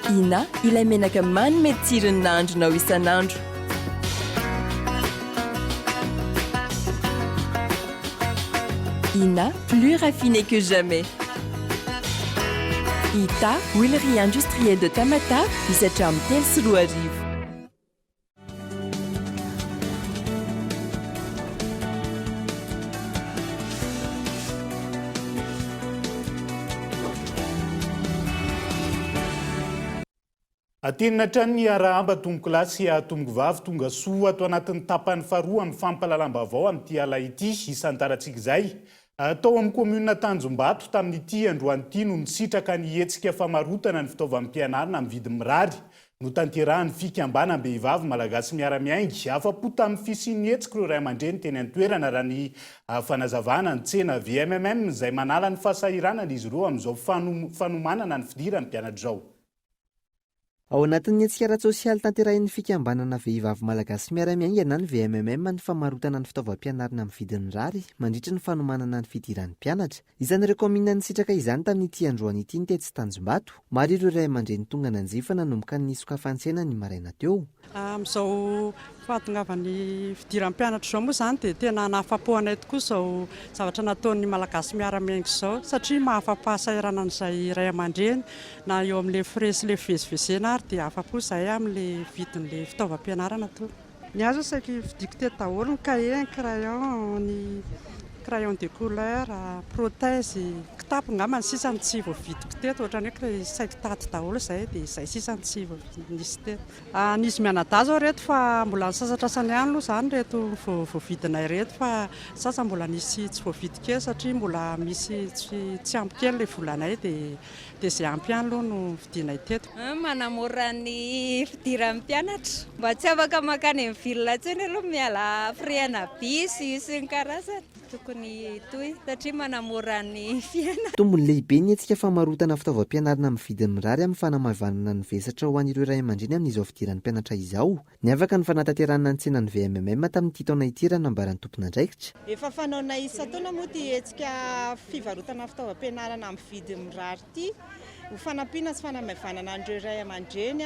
Speaker 2: Ina ilay menaka manome tsirony nahandronao isan'andro. Ina, plus raffiné que jamais. Ita, huilerie industrielle de Tamatave, misy hatramin'ny 3 sy 4 arivo.
Speaker 5: Atenina trany ny arahaba tongo klasy tongo vavy tonga soa ato anatin'ny tapany faharoa amin'ny fampalalam-bavao amin'ity ala ity isan-taratsika izay. Tao amin'ny commune Tanjombato tamin'ity androany ity no nisitraka ny hetsika famarotana ny fitaovam-pianarana amin'ny vidiny mirary. No tanterahan'ny fikambanam-behivavy malagasy miara-miaingy afa-po tamin'ny fisian'ny hetsika ireo ray aman-dreny teny an-toerana raha ny fanazavana ny tsena VMMM izay manala ny fahasahiranana izy ireo amin'izao fanomanana ny fidiran'ny mpianatra izao.
Speaker 10: Ao anatin'ny hetsika ara-tsosialy tanterahin'ny fikambanana vehivavy malagasy miara-miaingana ny VMMM ny famarotana ny fitaovam-pianarana amin'ny vidiny mirary mandritra ny fanomanana ny fidiran'ny mpianatra. Isan'ireo komina nisitraka izany tamin'ity androany ity ny tetsy Tanjombato. Maro ireo ray aman-dreny tonga nanjifa nanomboka ny sokafantsena ny maraina teo.
Speaker 20: Amin'izao fahatongavan'ny fidiran'ny mpianatra izao moa izany dia tena nahafapo-anay tokoa izao zavatra nataon'ny malagasy miara-miainga izao satria mahafa-pahasahiranana izay ray aman-dreny na eo amin'ilay frais sy ilay fivezivezena ary dia afa-po izay amin'ilay vidin'ilay fitaovam-pianarana to. Ny azo saika vidiko teto daholo ny cahier, ny crayon de couleur, prothèse, kitapo angamba ny sisany tsy voavidiko teto ohatrany hoe saika tady daholo izay dia izay sisany tsy nisy teto. Nisy mianadahy zao reto fa mbola ny sasatrasany ihany aloha izany reto voavidinay reto fa sasa mbola nisy tsy voavidy kely satria mbola misy tsy ampy kely ilay volanay dia izay ampy ihany aloha no vidinay teto.
Speaker 21: Manamora ny fidiran'ny mpianatra mba tsy afaka makany amin'ny vilona intsony aloha miala frais-na bisy sy ny karazany. Tokony toy satria manamora ny fiainana.
Speaker 10: Tombony lehibe ny hetsika famarotana fitaovam-pianarana amin'ny vidiny mirary amin'ny fanamavanana ny vesatra ho an'ireo ray aman-dreny amin'izao fidiran'ny mpianatra izao. Ny afaka ny fanatanterahana ny tsenan'ny VMMM tamin'ity taona ity raha nambaran'ny tompon'andraikitra.
Speaker 22: Efa fanaona isa-taona moa ty hetsika fivarotana fitaovam-pianarana amin'ny vidiny mirary ity. Ho fanampiana sy fanamavanana an'ireo ray aman-dreny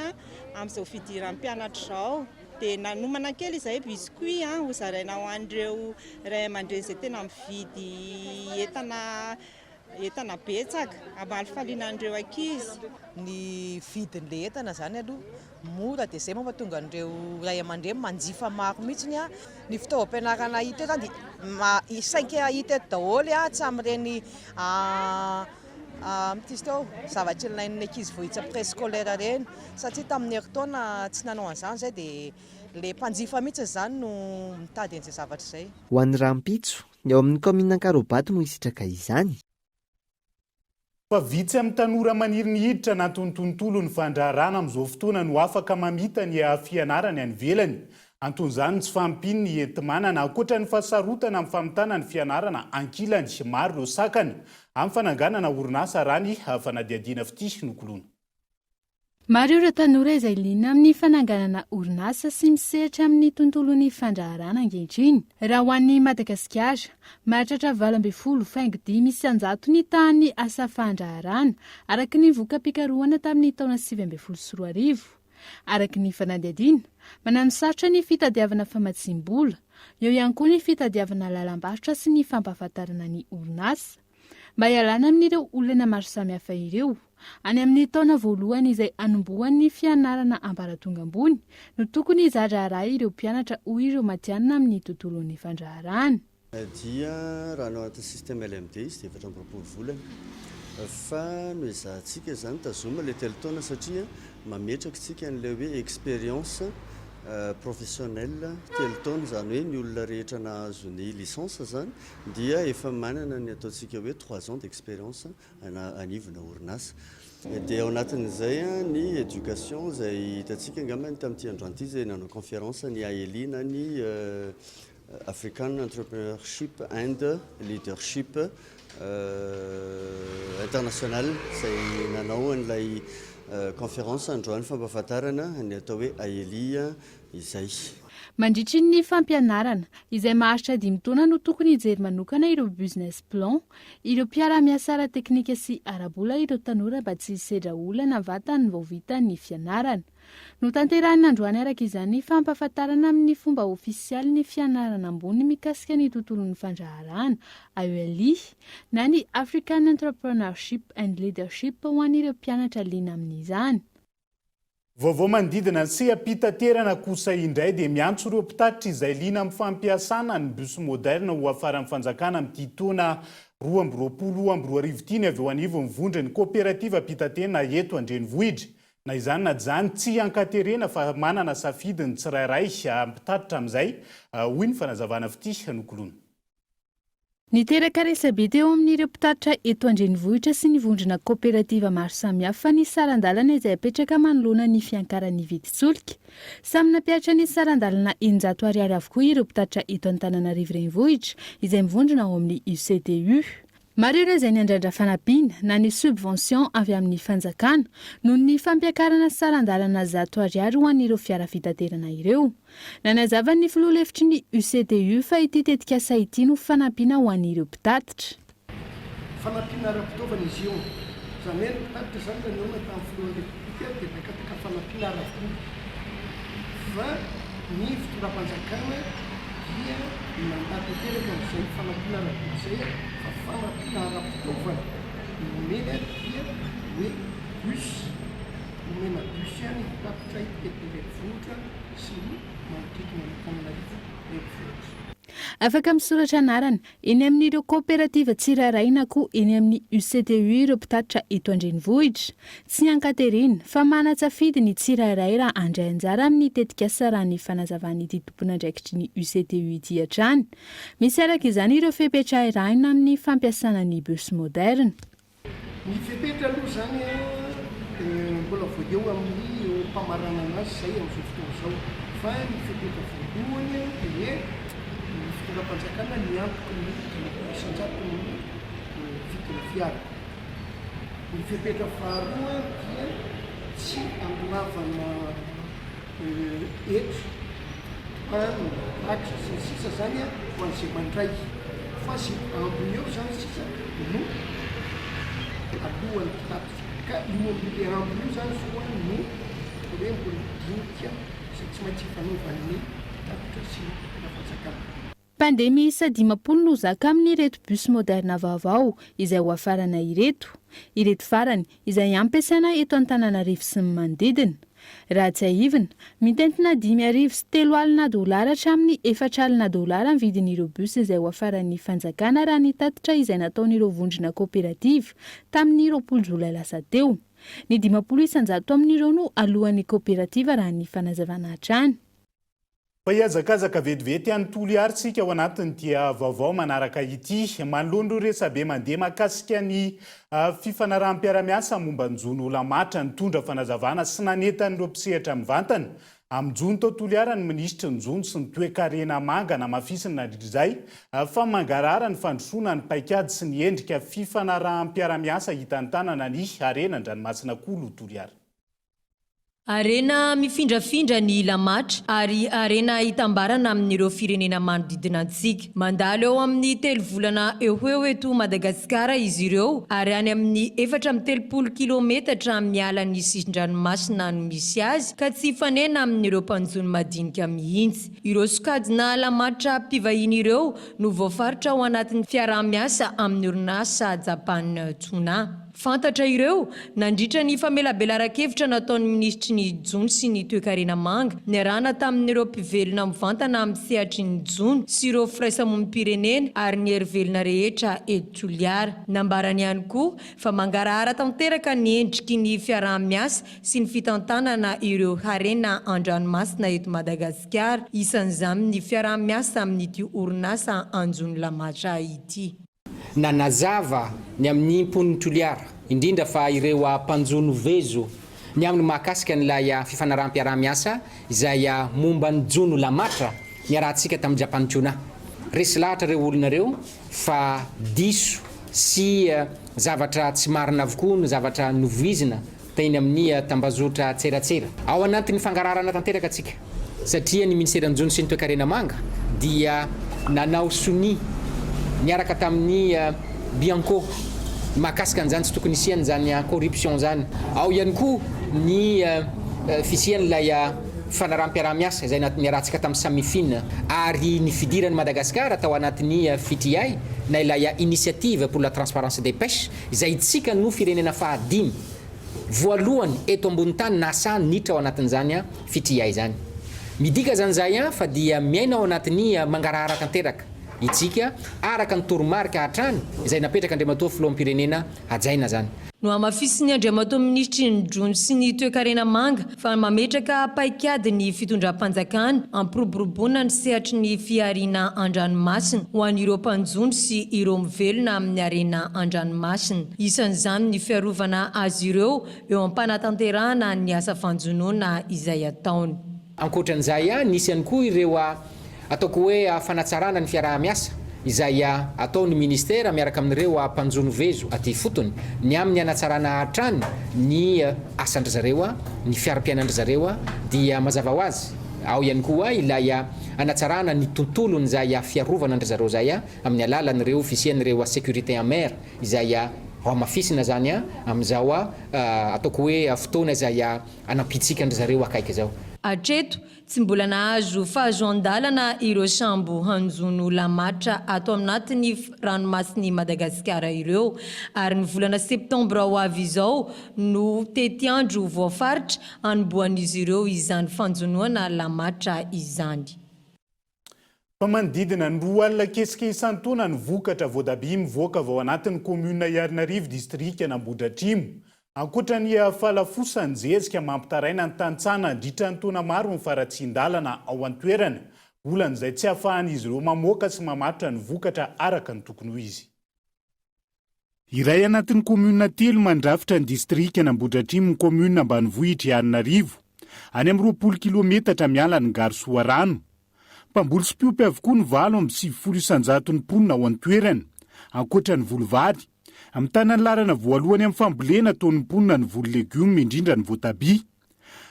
Speaker 22: amin'izao fidiran'ny mpianatra izao. Dia nanomana kely izay biscuit ho zaraina ho an'ireo ray aman-dreny izay tena mividy entana betsaka hampalifalinana an'ireo ankizy.
Speaker 23: Ny vidin'ilay entana izany aloha mora dia izay mampatonga an'ireo ray aman-dreny manjifa maro mihitsy ny fitaovam-pianarana hita eto dia saika hita eto daholo tsy amin'ireny mitisy teo zavatra ilain'ny ankizy vohitsy préscolaire ireny satria tamin'ny herintaona tsy nanao an'izany izay dia ilay mpanjifa mihitsy izany no mitady an'izay zavatra izay.
Speaker 10: Ho an'ny Rampitso, ny ao amin'ny komina Karobato no hisitraka izany.
Speaker 5: Fa vitsy amin'ny tanora maniry ny hiditra anatin'ny tontolo ny fandraharana amin'izao fotoana no afaka mamita ny fianarany any ivelany. Anton'izany tsy fampiny ny enti-manana ankoatra ny fahasarotana amin'ny famitana ny fianarana ankilany maro ireo sakany amin'ny fananganana orinasa raha ny fanadihadiana fity nokolona.
Speaker 7: Maro ireo tanora izay liana amin'ny fananganana orinasa sy misehatra amin'ny tontolon'ny fandraharana ankehitriny. Raha ho an'ny Madagasikara, mahatratra 20,5 ny tany asa fandraharana araka ny voka-pikarohana tamin'ny taona 2014. Araka ny fanadihadiana, mananosarotra ny fitadiavana famatsim-bola, eo ihany koa ny fitadiavana lalam-barotra sy ny fampahafantarana ny orinasa. Mba hialana amin'ireo olana maro samihafa ireo, any amin'ny taona voalohany izay anombohan'ny fianarana ambaratonga ambony no tokony izaraharaha ireo mpianatra hoy ireo matianina amin'ny tontolon'ny fandraharana.
Speaker 1: Dia raha no anaty système LMD izy dia 4 volana fa no izahantsika izany tazoma ilay telotaona satria mametraka tsika an'ilay hoe expérience professionnelle telotaona, izany hoe ny olona rehetra nahazo ny licence zany dia efa manana ny ataontsika hoe 3 ans d'expérience anivona orinasa. Dia ao anatin'izay ny éducation izay hitantsika angambany tamin'ity androany ity izay nanao conférence ny AELI na ny African Entrepreneurship and Leadership international izay nanao an'ilay conférence androany fampahafantarana ny atao hoe AELI izay.
Speaker 7: Mandritry ny fampianarana izay maharitra 5 taona no tokony hijery manokana ireo business plan, ireo mpiara-miasa ara-teknika sy arabola ireo tanora mba tsy hisedra olana vatany vao vita ny fianarana. No tanterahina androany araka izany fampahafantarana amin'ny fomba ofisialy ny fianarana ambony mikasika ny tontolon'ny fandraharana AELI na ny African Entrepreneurship and Leadership ho an'ireo mpianatra liana amin'izany.
Speaker 5: Vaovao manodidina ny seha-pitaterana kosa indray dia miantso ireo mpitatitra izay liana amin'ny fampiasana ny bus moderne ho afaran'ny fanjakana amin'ity taona 2022 avy eo anivo mivondra ny kooperativa pitaterana eto Andrenivohitra. Na izany na zany tsy ankaterena fa manana safidiny tsirairay mpitatitra amin'izay hoy ny fanazavana fity nokolona.
Speaker 7: Niteraka resabe teo amin'ireo mpitatitra eto Andrenivohitra sy ny vondrona kooperativa maro samihafa ny sarandalana izay apetraka manoloana ny fiankaran'ny Vitsolika. Samy nampiaritra ny sarandalana 900 ariary avokoa ireo mpitatitra eto Antananarivo renivohitra izay mivondrona ao amin'ny UCTU. Maro ireo izay niandrandra fanampiana na ny subvention avy amin'ny fanjakana noho ny fampiakarana sarandalana 100 ariary ho an'ireo fiara fitaterana ireo. Nanazava ny filoha lefitry ny UCTU fa ity tetika asa ity no fanampiana ho an'ireo mpitatitra.
Speaker 8: Fanampiana ara-pitaovana izy io, izany hoe mpitatitra izany raha niona tamin'ny filoha lefitry dia nakataka fanampiana ara-pitaovana. Fa ny fitondram-panjakana dia mandatanteraka amin'izay fanampiana ara-pitaovana izay fanampiana ara-pitaovana nomena dia hoe bus, nomena bus ihany mpitatitra eto Andrenivohitra sy ny manodidina ny Antananarivo renivohitra.
Speaker 7: Afaka misoratra anarana eny amin'ireo kooperativa tsirairay na koa eny amin'ny UCTU ireo mpitatitra eto Andrenivohitra. Tsy ankaterina fa manatsafidy ny tsirairay raha andray anjara amin'ny tetika sarany fanazavan'ity tompon'andraikitry ny UCTU ity hatrany. Misy araka izany ireo fepetra irahina amin'ny fampiasana ny bus moderne.
Speaker 8: Ny fepetra aloha izany mbola vao eo amin'ny mpamarana anazy izay amin'izao fotoana izao, fa ny fepetra voalohany dia ny fitondram-panjakana miantoka ny 500 ny vidina fiara. Ny fepetra faharoa dia tsy ambilavana eto pano taxe sy ny sisa zany ho an'izay mandray fa sy ambony eo zany sisa no alohan'ny mpitatitra. Ka io amin'ilay ambony io zany foa no hoe mbola dinika izay tsy maintsy fanaovan'ny mpitatitra sy ny fanjakana.
Speaker 7: Pandemia isa 10 no zaka amin'ireto bus moderne vaovao izay ho afarana ireto. Ireto farany izay ampiasaina eto Antananarivo sy ny manodidina. Raha tsy ahivina, mitentina $5,000 sy $3,000 hatramin'ny $4,000 ny vidin'ireo bus izay ho afaran'ny fanjakana raha ny tatitra izay nataon'ireo vondrona kooperativa tamin'ny 20 Jolay lasa teo. Ny 50 isanjato amin'ireo no alohan'ny kooperativa raha ny fanazavana hatrany.
Speaker 5: Fa hiazakazaka vetivety any toliaritsika ao anatiny dia vaovao manaraka ity manoloana resabe mandeha mahakasika ny fifanarahan'ny-piara-miasa momba ny jony olamatra nitondra fanazavana sy nanentan'ireo mpisehatra mivantana. Amin'ny jony tao Toliara ny minisitry ny jony sy ny toe-karena manga namafisina izay fa mangarara ny fandrosoana ny paikady sy ny endrika fifanarahan'ny-piara-miasa hita ny tanana ny Arena Andranomasina Kolo Toliara.
Speaker 6: Arena mifindrafindra ny Ilamatra ary arena hitambarana amin'ireo firenena manodidina antsika. Mandalo eo amin'ny 3 volana eo eto Madagasikara izy ireo ary any amin'ny 430 kilometatra miala ny sisin-dranomasina no misy azy ka tsy fanena amin'ireo mpanjony madinika mihitsy. Ireo sokajina Alamatra mpivahiny ireo no voafaritra ao anatin'ny fiaraha-miasa amin'ny orinasa Japan Tuna. Fantatra ireo nandritra ny famelabelaran-kevitra nataon'ny ministry ny Jony sy ny toe-karena manga niarahana tamin'ireo mpivelona mivantana amin'ny sehatry ny Jony sy ireo firaisamonim-pirenena ary ny herivelona rehetra eto Toliara. Nambarany ihany koa fa mangarahara tanteraka ny endriky ny fiaraha-miasa sy ny fitantanana ireo harena an-dranomasina eto Madagasikara, isan'izany ny fiaraha-miasa amin'ity orinasa Anjony Lamatra ity.
Speaker 9: Nanazava ny amin'ny mponiny Toliara indrindra fa ireo mpanjono vezo ny amin'ny mahakasika n'ilay fifanarahanam-piaraha-miasa izay momba ny jono Lamatra niarahantsika tamin'ny Japan Tuna. Resy lahatra ireo olona ireo fa diso sy zavatra tsy marina avokoa no zavatra novizina teny amin'ny tambazotra tseratsera. Ao anatin'ny fangararana tanteraka atsika satria ny ministera Jony sy ny toe-karena manga dia nanao soni niaraka tamin'ny Bianco mahakasika an'izany tsy tokony isiany zany corruption zany. Ao ihany koa ny fisian'ilay fanarahanam-piaraha-miasa izay niarahantsika tamin'ny Samifina ary ny fidiran'ny Madagasikara tao anatin'ny FTI na ilay initiative pour la transparence des pêches izay itsika no firenena fahadimy voalohany eto ambony tany nasa nitra ao anatin'izany FTI zany. Midika zany zay fa dia miaina ao anatin'ny mangarahara tanteraka itsika araka ny toromarika hatrany izay napetraka Andriamatoa filoham-pirenena hajaina zany.
Speaker 6: No amafisiny Andriamatoa ministry ny Jony sy ny toe-karena manga fa mametraka paikady ny fitondram-panjakana ampiroboroboana ny sehatry ny fiariana an-dranomasina ho an'ireo mpanjony sy ireo mivelona amin'ny arena an-dranomasina. Isan'izany ny fiarovana azy ireo eo am-panatanterahana ny asa fanjonoana izay ataony.
Speaker 9: Ankoatran'izay nisy ihany koa ireo ataoko hoe fanatsarana ny fiaraha-miasa izay ataon'ny ministera miaraka amin'ireo mpanjono vezo aty fotony ny amin'ny anatsarana hatrany ny asandry zareo ny fiara-pianandry zareo dia mazava ho azy. Ao ihany koa ilay anatsarana ny tontolony zay fiarovana andry zareo zay amin'ny alalan'ireo fisian'ireo sécurité en mer izay ao mafisina zany amin'izao ataoko hoe fotoana izay anampitsika andry zareo akaiky zao.
Speaker 6: Hatreto tsy mbola nahazo fahazoan-dalana ireo sambo hanjono Lamatra ato anatin'ny ranomasin'i Madagasikara ireo ary ny volana septambra ho avy izao no tety andro voafaritra anomboan'izy ireo izany fanjonoana Lamatra izany.
Speaker 5: Fa manodidina ny 2 alina kesika isan-taona ny vokatra voatabia mivoaka ao anatin'ny komuna Ianarivy district Ambohidratrimo. Ankoatra ny falafosany zezika mampitaraina ny tantsana andritra ny taona maro ny faratsian-dalana ao an-toerana, olan'izay tsy ahafahan'izy ireo mamoaka sy mamatotra ny vokatra araka ny tokony ho izy. Iray anatin'ny komuna 3 mandrafitra ny district Ambohidratrimo ny komuna ambanivohitra Ianarivy, any amin'ny 20 kilometatra miala ny Garosoarano. Mpamboly sy mpiompy avokoa ny 7,700 ny mponina ao an-toerana, ankoatra ny volovary. Amin'ny tanany larana voalohany amin'ny fambolena ataon'ny mponina ny volo legioma indrindra ny voatabia.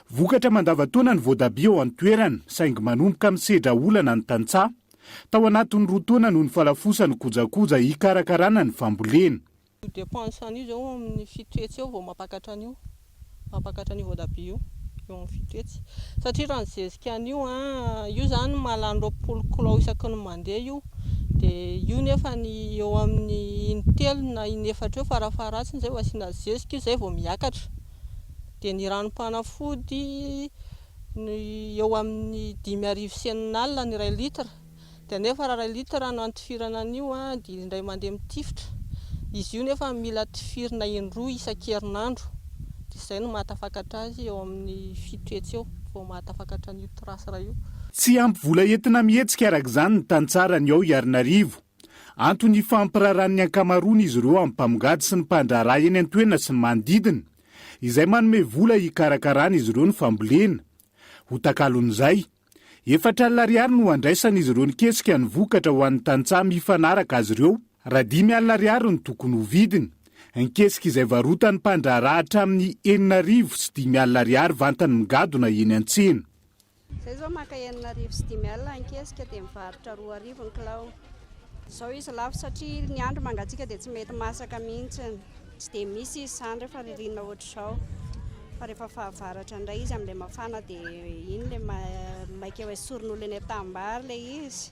Speaker 5: Vokatra mandavataona ny voatabia ao an-toerana saingy manomboka misedra olana ny tantsaha. Tao anatin'ny 2 taona noho ny falafosany kojakoja hikarakarana ny fambolena.
Speaker 11: Dépense an'io zao amin'ny fitoetsy eo vao mampakatra an'io. Mampakatra an'io voatabia io eo amin'ny fitoetsy. Satria raha ny zezika an'io io zany malany 20 kilao isaky ny mandeha io. Dia io nefa ny eo amin'ny 3 na 4 eo farafaratsiny zay vao asiana zezika zay vao miakatra. Dia ny ranom-panafody eo amin'ny 5,9 ny 1 litra. Dia nefa raha 1 litra no antifirana an'io dia indray mandeha mitifitra. Izy io nefa mila tifirina indroa isan-kerinandro. Dia izay no mahatafakatra azy eo amin'ny fitoetsy eo vao mahatafakatra an'io trasra io.
Speaker 5: Tsy ampy vola entina mihetsika araka izany ny tantsarany ao Ianarivy. Antony fampiraran'ny ankamaroany izy ireo amin'ny mpamongady sy ny mpandraharaha eny an-toerana sy ny manodidina, izay manome vola hikarakarana izy ireo ny fambolena. Ho takalon'izay, 4 alina ariary no andraisan'izy ireo ny kesika ny vokatra ho an'ny tantsaha mifanaraka azy ireo, raha 5 alina ariary ny tokony ho vidiny. Ankesika izay varotany mpandrarahatra amin'ny 9,5 alina vantany migadona eny an-tsena.
Speaker 12: Zay zao maka 9,5 alina ankesika dia mivarotra 2,000 ny kilao. Zao izy lafo satria ny andro mangatsika dia tsy mety masaka mihitsy. Tsy dia misy izy zany rehefa ririnina ohatr'izao. Fa rehefa fahavaratra indray izy amin'ilay mafana dia iny ilay maika hoe soron'olo eny an-tanimbary ilay izy.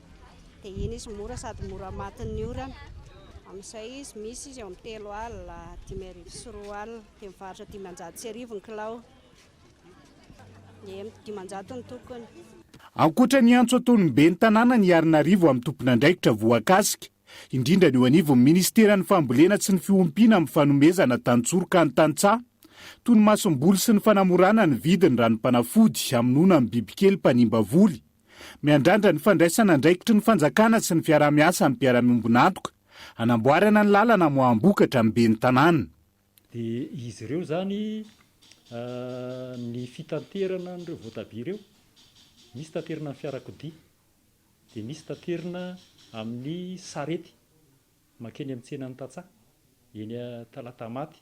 Speaker 12: Dia iny izy mora sady mora matin'ny orana. Amin'izay izy misy izy eo amin'ny 3 alina, 5,4 alina, dia mivarotra 500 ny kilao. Dia 500 ny tokony.
Speaker 5: Ankoatra ny antso ataon'ny ben'ny tanàna ny Antananarivo amin'ny tompon'andraikitra voakasika, indrindra ny eo anivon'ny Ministeran'ny Fambolena sy ny Fiompiana amin'ny fanomezana tantsorika ny tantsaha, toy ny masom-boly sy ny fanamorana ny vidiny ranom-panafody amin'ny ona amin'ny bibikely mpanimba voly, miandrandra ny fandraisana andraikitry ny fanjakana sy ny fiarah-miasa amin'ny mpiara-miombonantoka, hanamboarana ny lalana moambokatra amin'ny ben'ny tanàna.
Speaker 13: Dia izy ireo zany ny fitanterana n'ireo voatabia ireo, misy tanterana amin'ny fiarakodia, dia misy tanterana amin'ny sarety makeny amin'ny tsenan'ny tantsaha eny Talatamaty.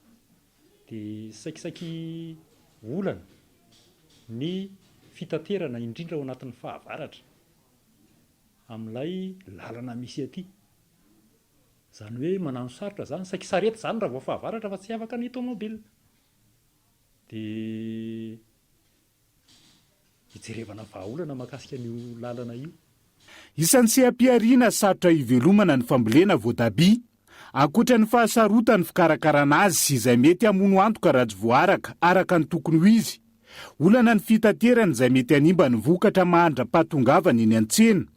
Speaker 13: Dia saikisaiky olana ny fitanterana indrindra ao anatin'ny fahavaratra amin'ilay lalana misy aty. Zany hoe manano sarotra zany, saiki sarety zany raha vao fahavaratra fa tsy afaka ny tomobile. Dia hijerevana vahaolana mahakasika an'io lalana io.
Speaker 5: Isan'ny seha-piariana sarotra hivelomana ny fambolena voatabia, ankoatra ny fahasarotany fikarakarana azy izay mety hamono antoka raha tsy voaraka araka ny tokony ho izy. Olana ny fitanterana izay mety hanimba ny vokatra mahandra-pahatongavana eny an-tsena.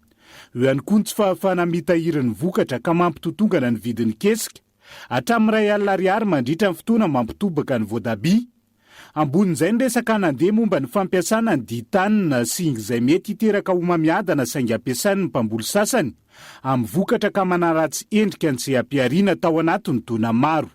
Speaker 5: Eo ihany koa ny tsy fahafahana mitahiry ny vokatra ka mampitotongana ny vidiny kesika, hatramin'ny 2 alina mandritra ny fotoana mampitobaka ny voatabia. Ambonin'izay ny resaka nandeha momba ny fampiasana ny ditanina sy izay mety hiteraka homamiadana saingy ampiasain'ny mpamboly sasany amin'ny vokatra ka manaratsy endrika ny seha-piariana tao anatiny taona maro.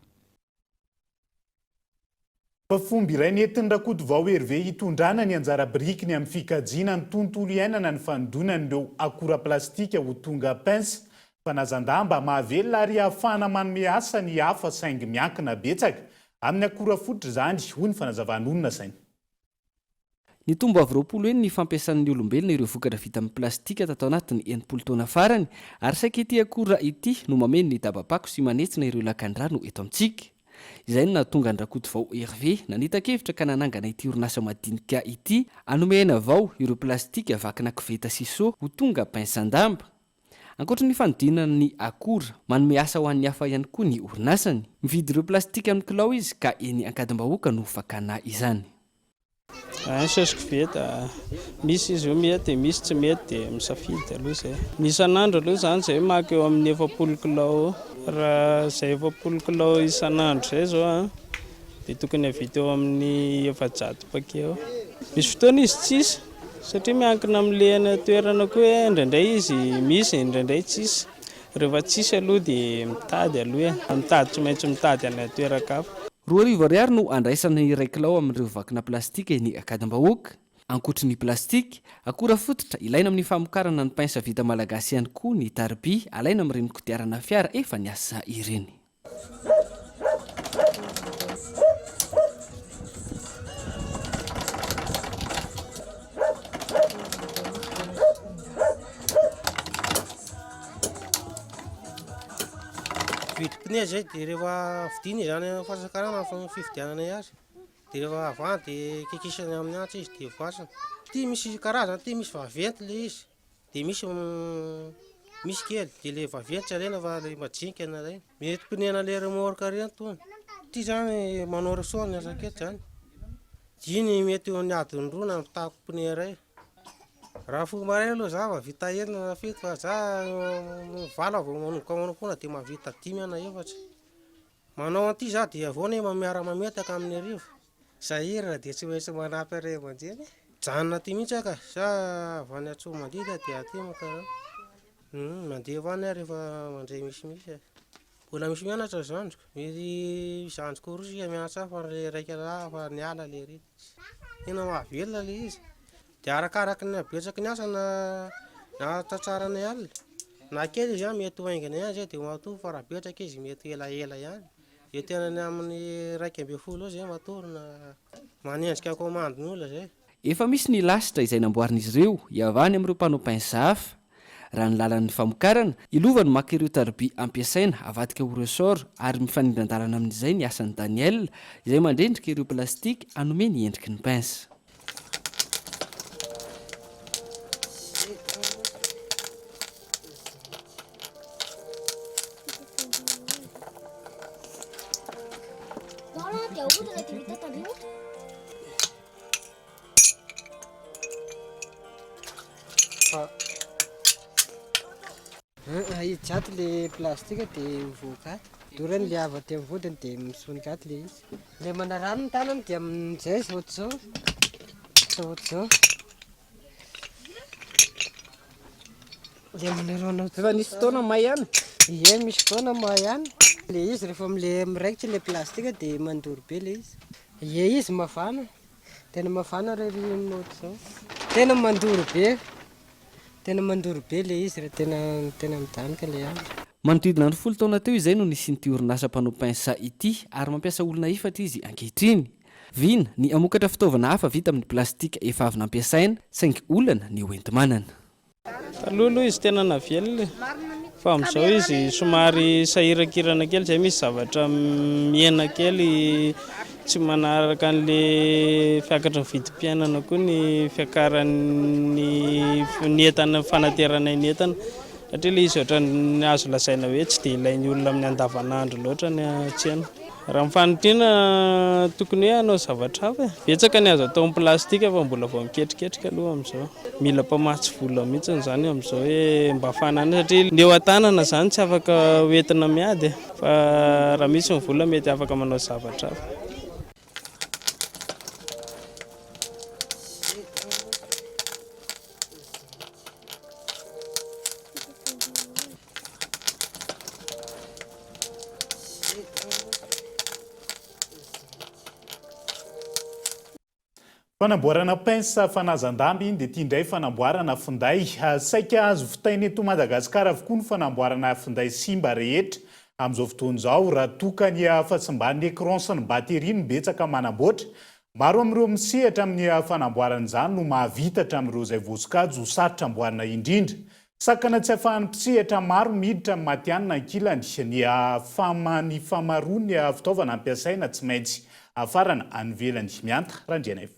Speaker 5: Fomba iray nentin'ny Rakoto vao Hervé hitondrana ny anjara birikiny amin'ny fikajiana ny tontolo iainana ny fanodonan'ireo akora plastika ho tonga pince, fanazan-damba mahavelona ary ahafahana manome asa ny hafa saingy miankina betsaka amin'ny akora fototra zany hoy ny fanazavan'olona sainy.
Speaker 14: Ny tombo avy 20 eny ny fampiasan'ny olombelona ireo vokatra vita amin'ny plastika tatao anatin'ny 90 taona farany, ary saika ity akora ity no mameno ny dabapako sy manetsina ireo lakan-drano eto amintsika. Izay no nahatonga ny Rakoto vao Hervé nanita-kevitra ka nanangana ity orinasa madinika ity hanomehana avao ireo plastika vakina koveta sy so ho tonga pince an-damba. Ankoatra ny fanodinana ny akora, manome asa ho an'ny hafa ihany koa ny orinasany. Mividy ireo plastika amin'ny kilao izy ka eny ankadimbahoaka no fakana izany.
Speaker 24: Sesiko veta, misy izy io mety, misy tsy mety dia misafidy aloha zay. Ny isan'andro aloha zany zay maka eo amin'ny 70 kilao. Raha izay 70 kilao isan'andro zay zao dia tokony havita eo amin'ny 400 pakeo. Misy fotoana izy tsisy satria miankina amin'ilay toerana koa indraindray izy misy, indraindray tsisy. Rehefa tsisy aloha dia mitady aloha, mitady tsy maintsy mitady any toeran-kafa.
Speaker 14: 2 ariary no andraisana iray kilao amin'ireo vakina plastika eny ankadimbahoaka. Ankoatra ny plastika, akora fototra ilaina amin'ny famokarana ny pince vita malagasy ihany koa ny tarby alaina amin'ireny kodiarana fiara efa niasa ireny.
Speaker 25: Vidim-pneu zay dia rehefa vidiny zany fahasakarana fividianana azy. Dia rehefa avany dia kikisana amin'ny antsa izy dia voasana. Ty misy karazana, ty misy vaventy le izy. Dia misy kely, dia le vaventy tsy alaina fa le majinika na reny. Mety pneu-na le remorque reny tony. Ty zany manao resao ny asaketo zany. Diny mety eo ny adiny 2 na mitako pneu iray. Raha fo maray aloha za vita enina fito fa za vala vao manomboka manokona dia mavita 5 na 4. Manao an'ity za dia avoana miara mametaka amin'ny arivo. Sahirana dia tsy maintsy manampy iray aman-dreny. Janona ty mihitsy aka, sa avany atsoa mandita dia aty makarao. Mandeha avany rehefa mandray misy. Mbola misy mianatra zandriko. Mety zandriko roa sika mianatra fa le raika fa niala le ry. Tena mahavelona le izy. Dia arakaraka ny abetsaky ny asa na tratrarana alina. Na kely izy mety ho haingana ihany zay dia mahato fa raha betsaka izy mety elaela ihany. tenany amin'ny 120 eo zay matorina manendrika komandin'olona zay.
Speaker 14: Efa misy ny lasitra izay namboarin'izy ireo iavany amin'ireo mpanao painsahafa. Raha ny lalan'ny famokarana, ilova no maka ireo tarby ampiasaina avadika ho resort ary mifanindran-dalana amin'izay ny asan'ny Daniel izay mandrendrika ireo plastika hanome ny endriky ny pince.
Speaker 15: Jato le plastika dia mivoaka dorany le avy aty amin'ny vodiny dia misonika ato le izy. Le manarano ny tanany dia amin'izay ohatr'izao ohatr'izao. Le manarano efa nisy fotoana may ihany. Ie misy fotoana may ihany. Le izy rehefa miraikitra le plastika dia mandoro be le izy. Ie izy mafana. Tena mafana ririana ohatr'izao. Tena mandoro be. Tena mandoro be le izy rehefa tena midanika le andro.
Speaker 14: Manodidina ny 10 taona teo izay no nisy ny orinasa mpanao pince ity ary mampiasa olona efatra izy ankehitriny. Viana ny amokatra fitaovana hafa vita amin'ny plastika efa avy nampiasaina saingy olana ny hoenti-manana.
Speaker 24: Taloha aloha izy tena navelona fa amin'izao izy somary sahirakirana kely izay misy zavatra miena kely tsy manaraka an'le fiakatra ny vidim-piainana koa ny fiakaran'ny entana fanaterana ny entana satria ilay izy ohatra ny azo lazaina hoe tsy dia ilain'ny olona amin'ny andavanandro loatra ny tsena. Raha mifanintena tokony hoe hanao zavatra hafa betsaka ny azo atao amin'ny plastika fa mbola vao miketriketrika aloha amin'izao. Mila mpamatsy vola mihitsy izany amin'izao hoe mba fanana satria ny eo an-tanana izany tsy afaka hoentina miady fa raha misy ny vola mety afaka manao zavatra hafa.
Speaker 5: Fanamboarana pince fanazan-damby dia tia indray fanamboarana finday. Saika azo vitaina eto Madagasikara avokoa ny fanamboarana finday simba rehetra. Amin'izao fotoana izao raha toka ny fahasimban'ny écran sy ny bateria no betsaka manamboatra. Maro amin'ireo misehatra amin'ny fanamboarana izany no mahavitatra amin'ireo izay voasokajy ho sarotra amboarina indrindra. Sakana tsy ahafahan'ny mpisehatra maro miditra amin'ny matianina ankilany ny famaroany fitaovana ampiasaina tsy maintsy afarana anivelany mianta randrianay.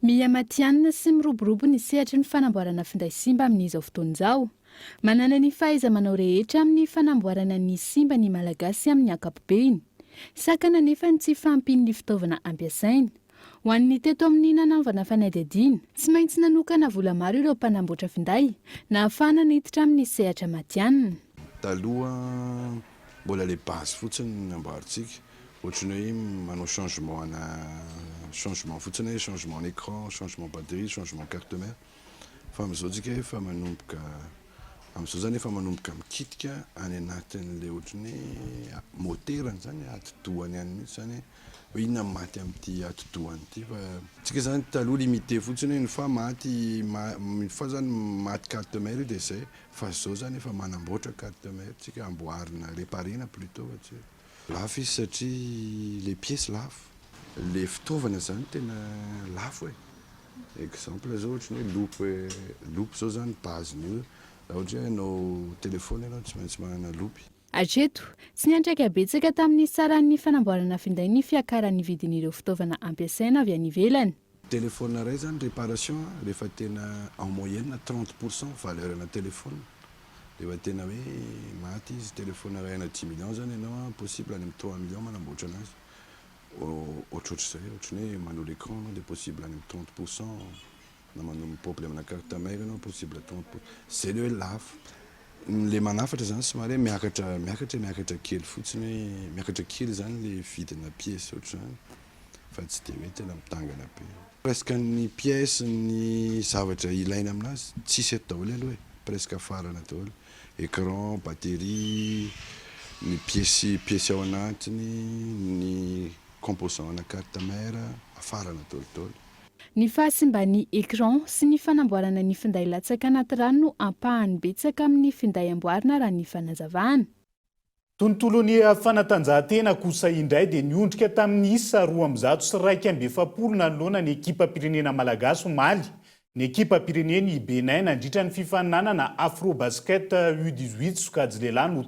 Speaker 7: Mihamatianina sy miroborobo ny sehatra ny fanamboarana finday simba amin'izao fotoana izao. Manana ny fahaiza-manao rehetra amin'ny fanamboarana ny simba ny malagasy amin'ny ankapobeny. Sakana nefa ny tsy fahampian'ny fitaovana ampiasaina. Ho an'ny teto amin'ny nanaovana fanadihadiana, tsy maintsy nanokana vola maro ireo mpanamboatra finday na ahafahana niditra amin'ny sehatra matianina.
Speaker 16: Taloha mbola le base fotsiny namboarintsika. Ohatrany hoe manao changement fotsiny hoe changement écran, changement batterie, changement carte mère. Fa amin'izao tsika efa manomboka amin'izao zany efa manomboka mikitika any anatin'le ohatrany moterany zany atidohany any mihitsy zany hoe inona maty amin'ity atidohany ity fa tsika zany taloha limité fotsiny ny fa maty fa zany maty carte mère dia zay fa zao zany efa manamboatra carte mère tsika amboarina réparena plutôt fa lafo izy satria les pièces lafo. Le fitaovana zany tena lafo e. Exemple zao ohatrany hoe loupe zao zany base-ny io. Raha ohatra hoe anao telefona ianao tsy maintsy manana loupy.
Speaker 7: Hatreto, tsy niantraika betsaka tamin'ny saran'ny fanamboarana finday ny fiakaran'ny vidin'ireo fitaovana ampiasaina avy any ivelany.
Speaker 16: Telefona iray zany réparation rehefa tena en moyenne 30% valeur-na telefona. Rehefa tena hoe maty izy telefona iray 10 millions zany ianao possible any amin'ny 3 millions manamboatra anazy. Ohatrohatr'izay ohatrany hoe manao l'écran dia possible any amin'ny 30%. Na manao problème na carte mère ianao possible 30%. Zay le hoe lafo. Le manafatra zany somary miakatra kely fotsiny hoe miakatra kely zany le vidina pièce ohatr'izany fa tsy dia hoe tena mitangana be. Presque ny pièce ny zavatra ilaina aminazy tsisy eto daholo aloha presque afarana daholo. Écran, batterie, ny pièce ao anatiny, ny composant na carte mère afarana daholo.
Speaker 7: Ny fahasimban'ny écran sy ny fanamboarana ny finday latsaka anaty rano no ampahan'ny betsaka amin'ny finday amboarina raha ny fanazavana.
Speaker 5: tontolony fanatanjahantena kosa indray dia niondrika tamin'ny isa 2.7 nanoloana ny ekipa pirenena malagasy Mali. Ny ekipa pireneny Benin nandritra ny fifaninanana Afrobasket U18 sokajy lehilahy no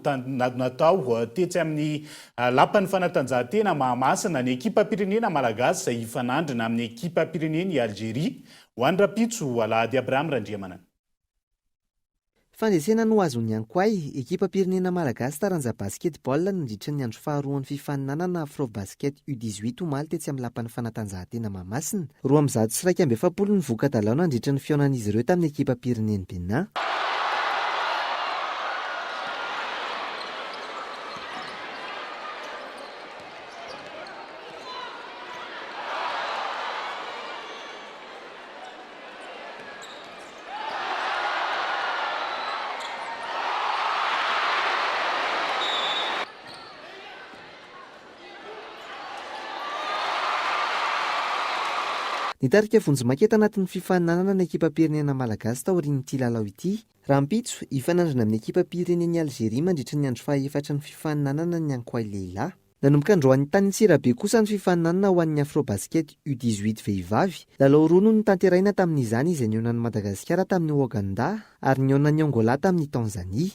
Speaker 5: natao tetsy amin'ny lapan'ny fanatanjahantena Mahamasina. Ny ekipa pirenena malagasy izay hifanandrina amin'ny ekipa pireneny Algérie. Ho an'ny rapitso Alahady Abraham Randriamanana.
Speaker 10: Fandresena no azon'ny ankoay, ekipa pirenena malagasy taranja basketball nandritra ny andro faharoan'ny fifaninanana Afrobasket U18 omaly tetsy amin'ny lapan'ny fanatanjahantena Mahamasina. 2.7 ny voka-dalao nandritra ny fionan'izy ireo tamin'ny ekipa pireneny Benin. Nitarika vonjy-makety anatin'ny fifaninanana ny ekipa pirenena malagasy taorian'ity lalao ity. Rampitso hifanandrina amin'ny ekipa pireneny Algérie mandritra ny andro faha-efatra ny fifaninanana ny ankoay lehilahy. Nanomboka androan'ny tany Antsirabe kosa ny fifaninanana ho an'ny Afrobasket U18 vehivavy. Lalao roa no nitanteraina tamin'izany izay nionan'ny Madagasikara tamin'ny Ouganda ary nionan'ny Angola tamin'ny Tanzania.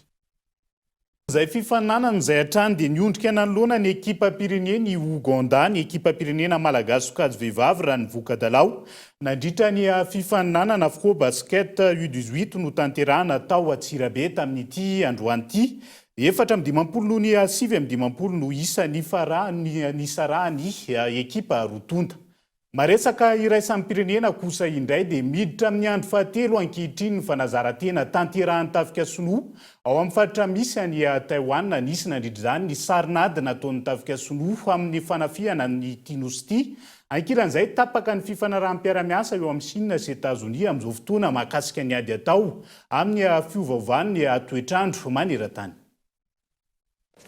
Speaker 5: Izay fifaninanana izay hatrany dia niondrika nanoloana ny ekipa pireneny Ouganda, ny ekipa pirenena malagasy sokajy vehivavy raha ny voka-dalao. Nandritra ny fifaninanana Afrobasket U18 no tanterahana tao Antsirabe tamin'ity androany ity. 4-20 noho ny 5-20 no isa nisarahany ekipa rotonda. Maresaka iraisan'ny pirenena kosa indray dia miditra amin'ny andro fahatelo ankehitriny ny fanazarantena tanterahan'ny tafika sinoa ao amin'ny faritra misy any Taiwan. Nisy nandritra izany ny sarinady nataon'ny tafika sinoa amin'ny fanafiana ny tinosity. Ankiran'izay tapaka ny fifanarahan'ny-piaramiasa eo amin'ny Chine sy États-Unis amin'izao fotoana mahakasika ny ady atao amin'ny fiovaovan'ny toetrandro maneran-tany.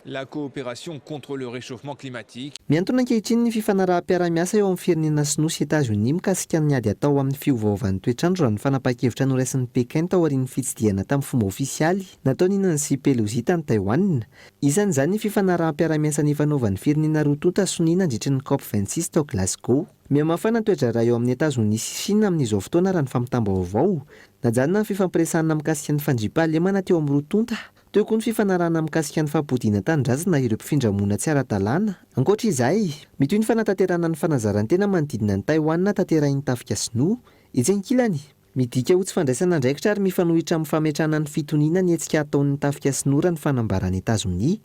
Speaker 3: La coopération contre le réchauffement climatique.
Speaker 10: Miantona ankehitriny ny fifanarahan-piaramiasa eo amin'ny firenena sinoa sy États-Unis mikasika ny ady atao amin'ny fiovaovan'ny toetrandro raha ny fanapa-kevitra noraisin'ny Pékin taorian'ny fitsidihana tamin'ny fomba ofisialy nataony Nancy Pelosi tany Taiwan. Isan'izany ny fifanarahan-piaramiasa nifanaovan'ny firenena roa tonta sonia nandritra ny COP26 tao Glasgow. Mihamafana ny toetra raha eo amin'ny États-Unis sy Chine amin'izao fotoana raha ny fampitam-baovao. Najanona ny fifampiresahana mikasika ny fandriam-pahalemana teo amin'ny roa tonta. Teo koa ny fifanarahana mikasika ny fampodiana tandrazana ireo mpifindramona tsy ara-dalàna. Ankoatra izay, mitoy ny fanatanterana ny fanazarantena manodidina ny Taiwan tanterahin'ny tafika sinoa. Etsy ankilany, midika ho tsy fandraisana andraikitra ary mifanohitra amin'ny fametrahana ny fitoniana ny hetsika ataon'ny tafika sinoa raha ny fanambarany États-Unis.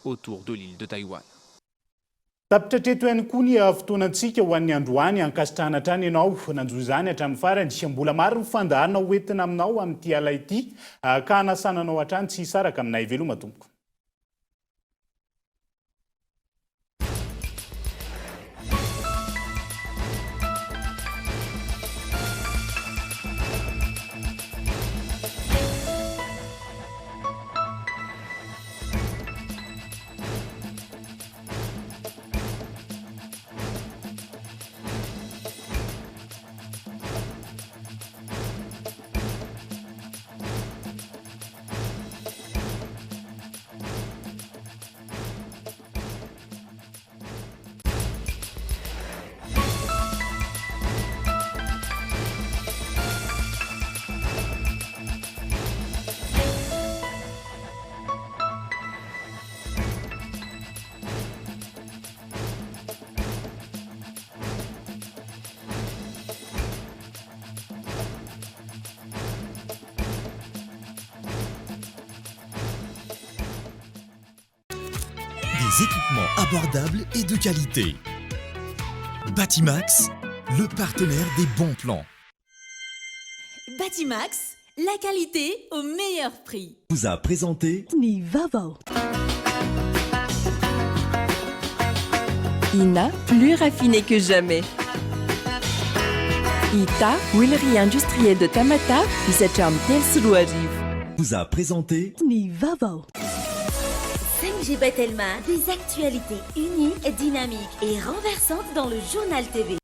Speaker 3: Autour de l'île de Taïwan.
Speaker 5: Tapitra treto ihany koa ny fotoanantsika ho an'ny androany ankasitrahana hatrany ianao nanjoy izany hatramin'ny farany. Mbola maro ny fandaharana hoentina aminao amin'ity ala ity ka hanasananao hatrany tsy hisaraka aminay veloma tompoko.
Speaker 4: Des équipements abordables et de qualité. Batimax, le partenaire des bons plans.
Speaker 17: Batimax, la qualité au meilleur prix.
Speaker 4: Vous a présenté
Speaker 17: Nivavo.
Speaker 2: INA, plus raffiné que jamais. ITA, huilerie industrielle de Tamata, Isacham Telsuruariv.
Speaker 4: Vous a présenté
Speaker 17: Nivavo.
Speaker 18: 5G Batelma, des actualités uniques, dynamiques et renversantes dans le journal TV.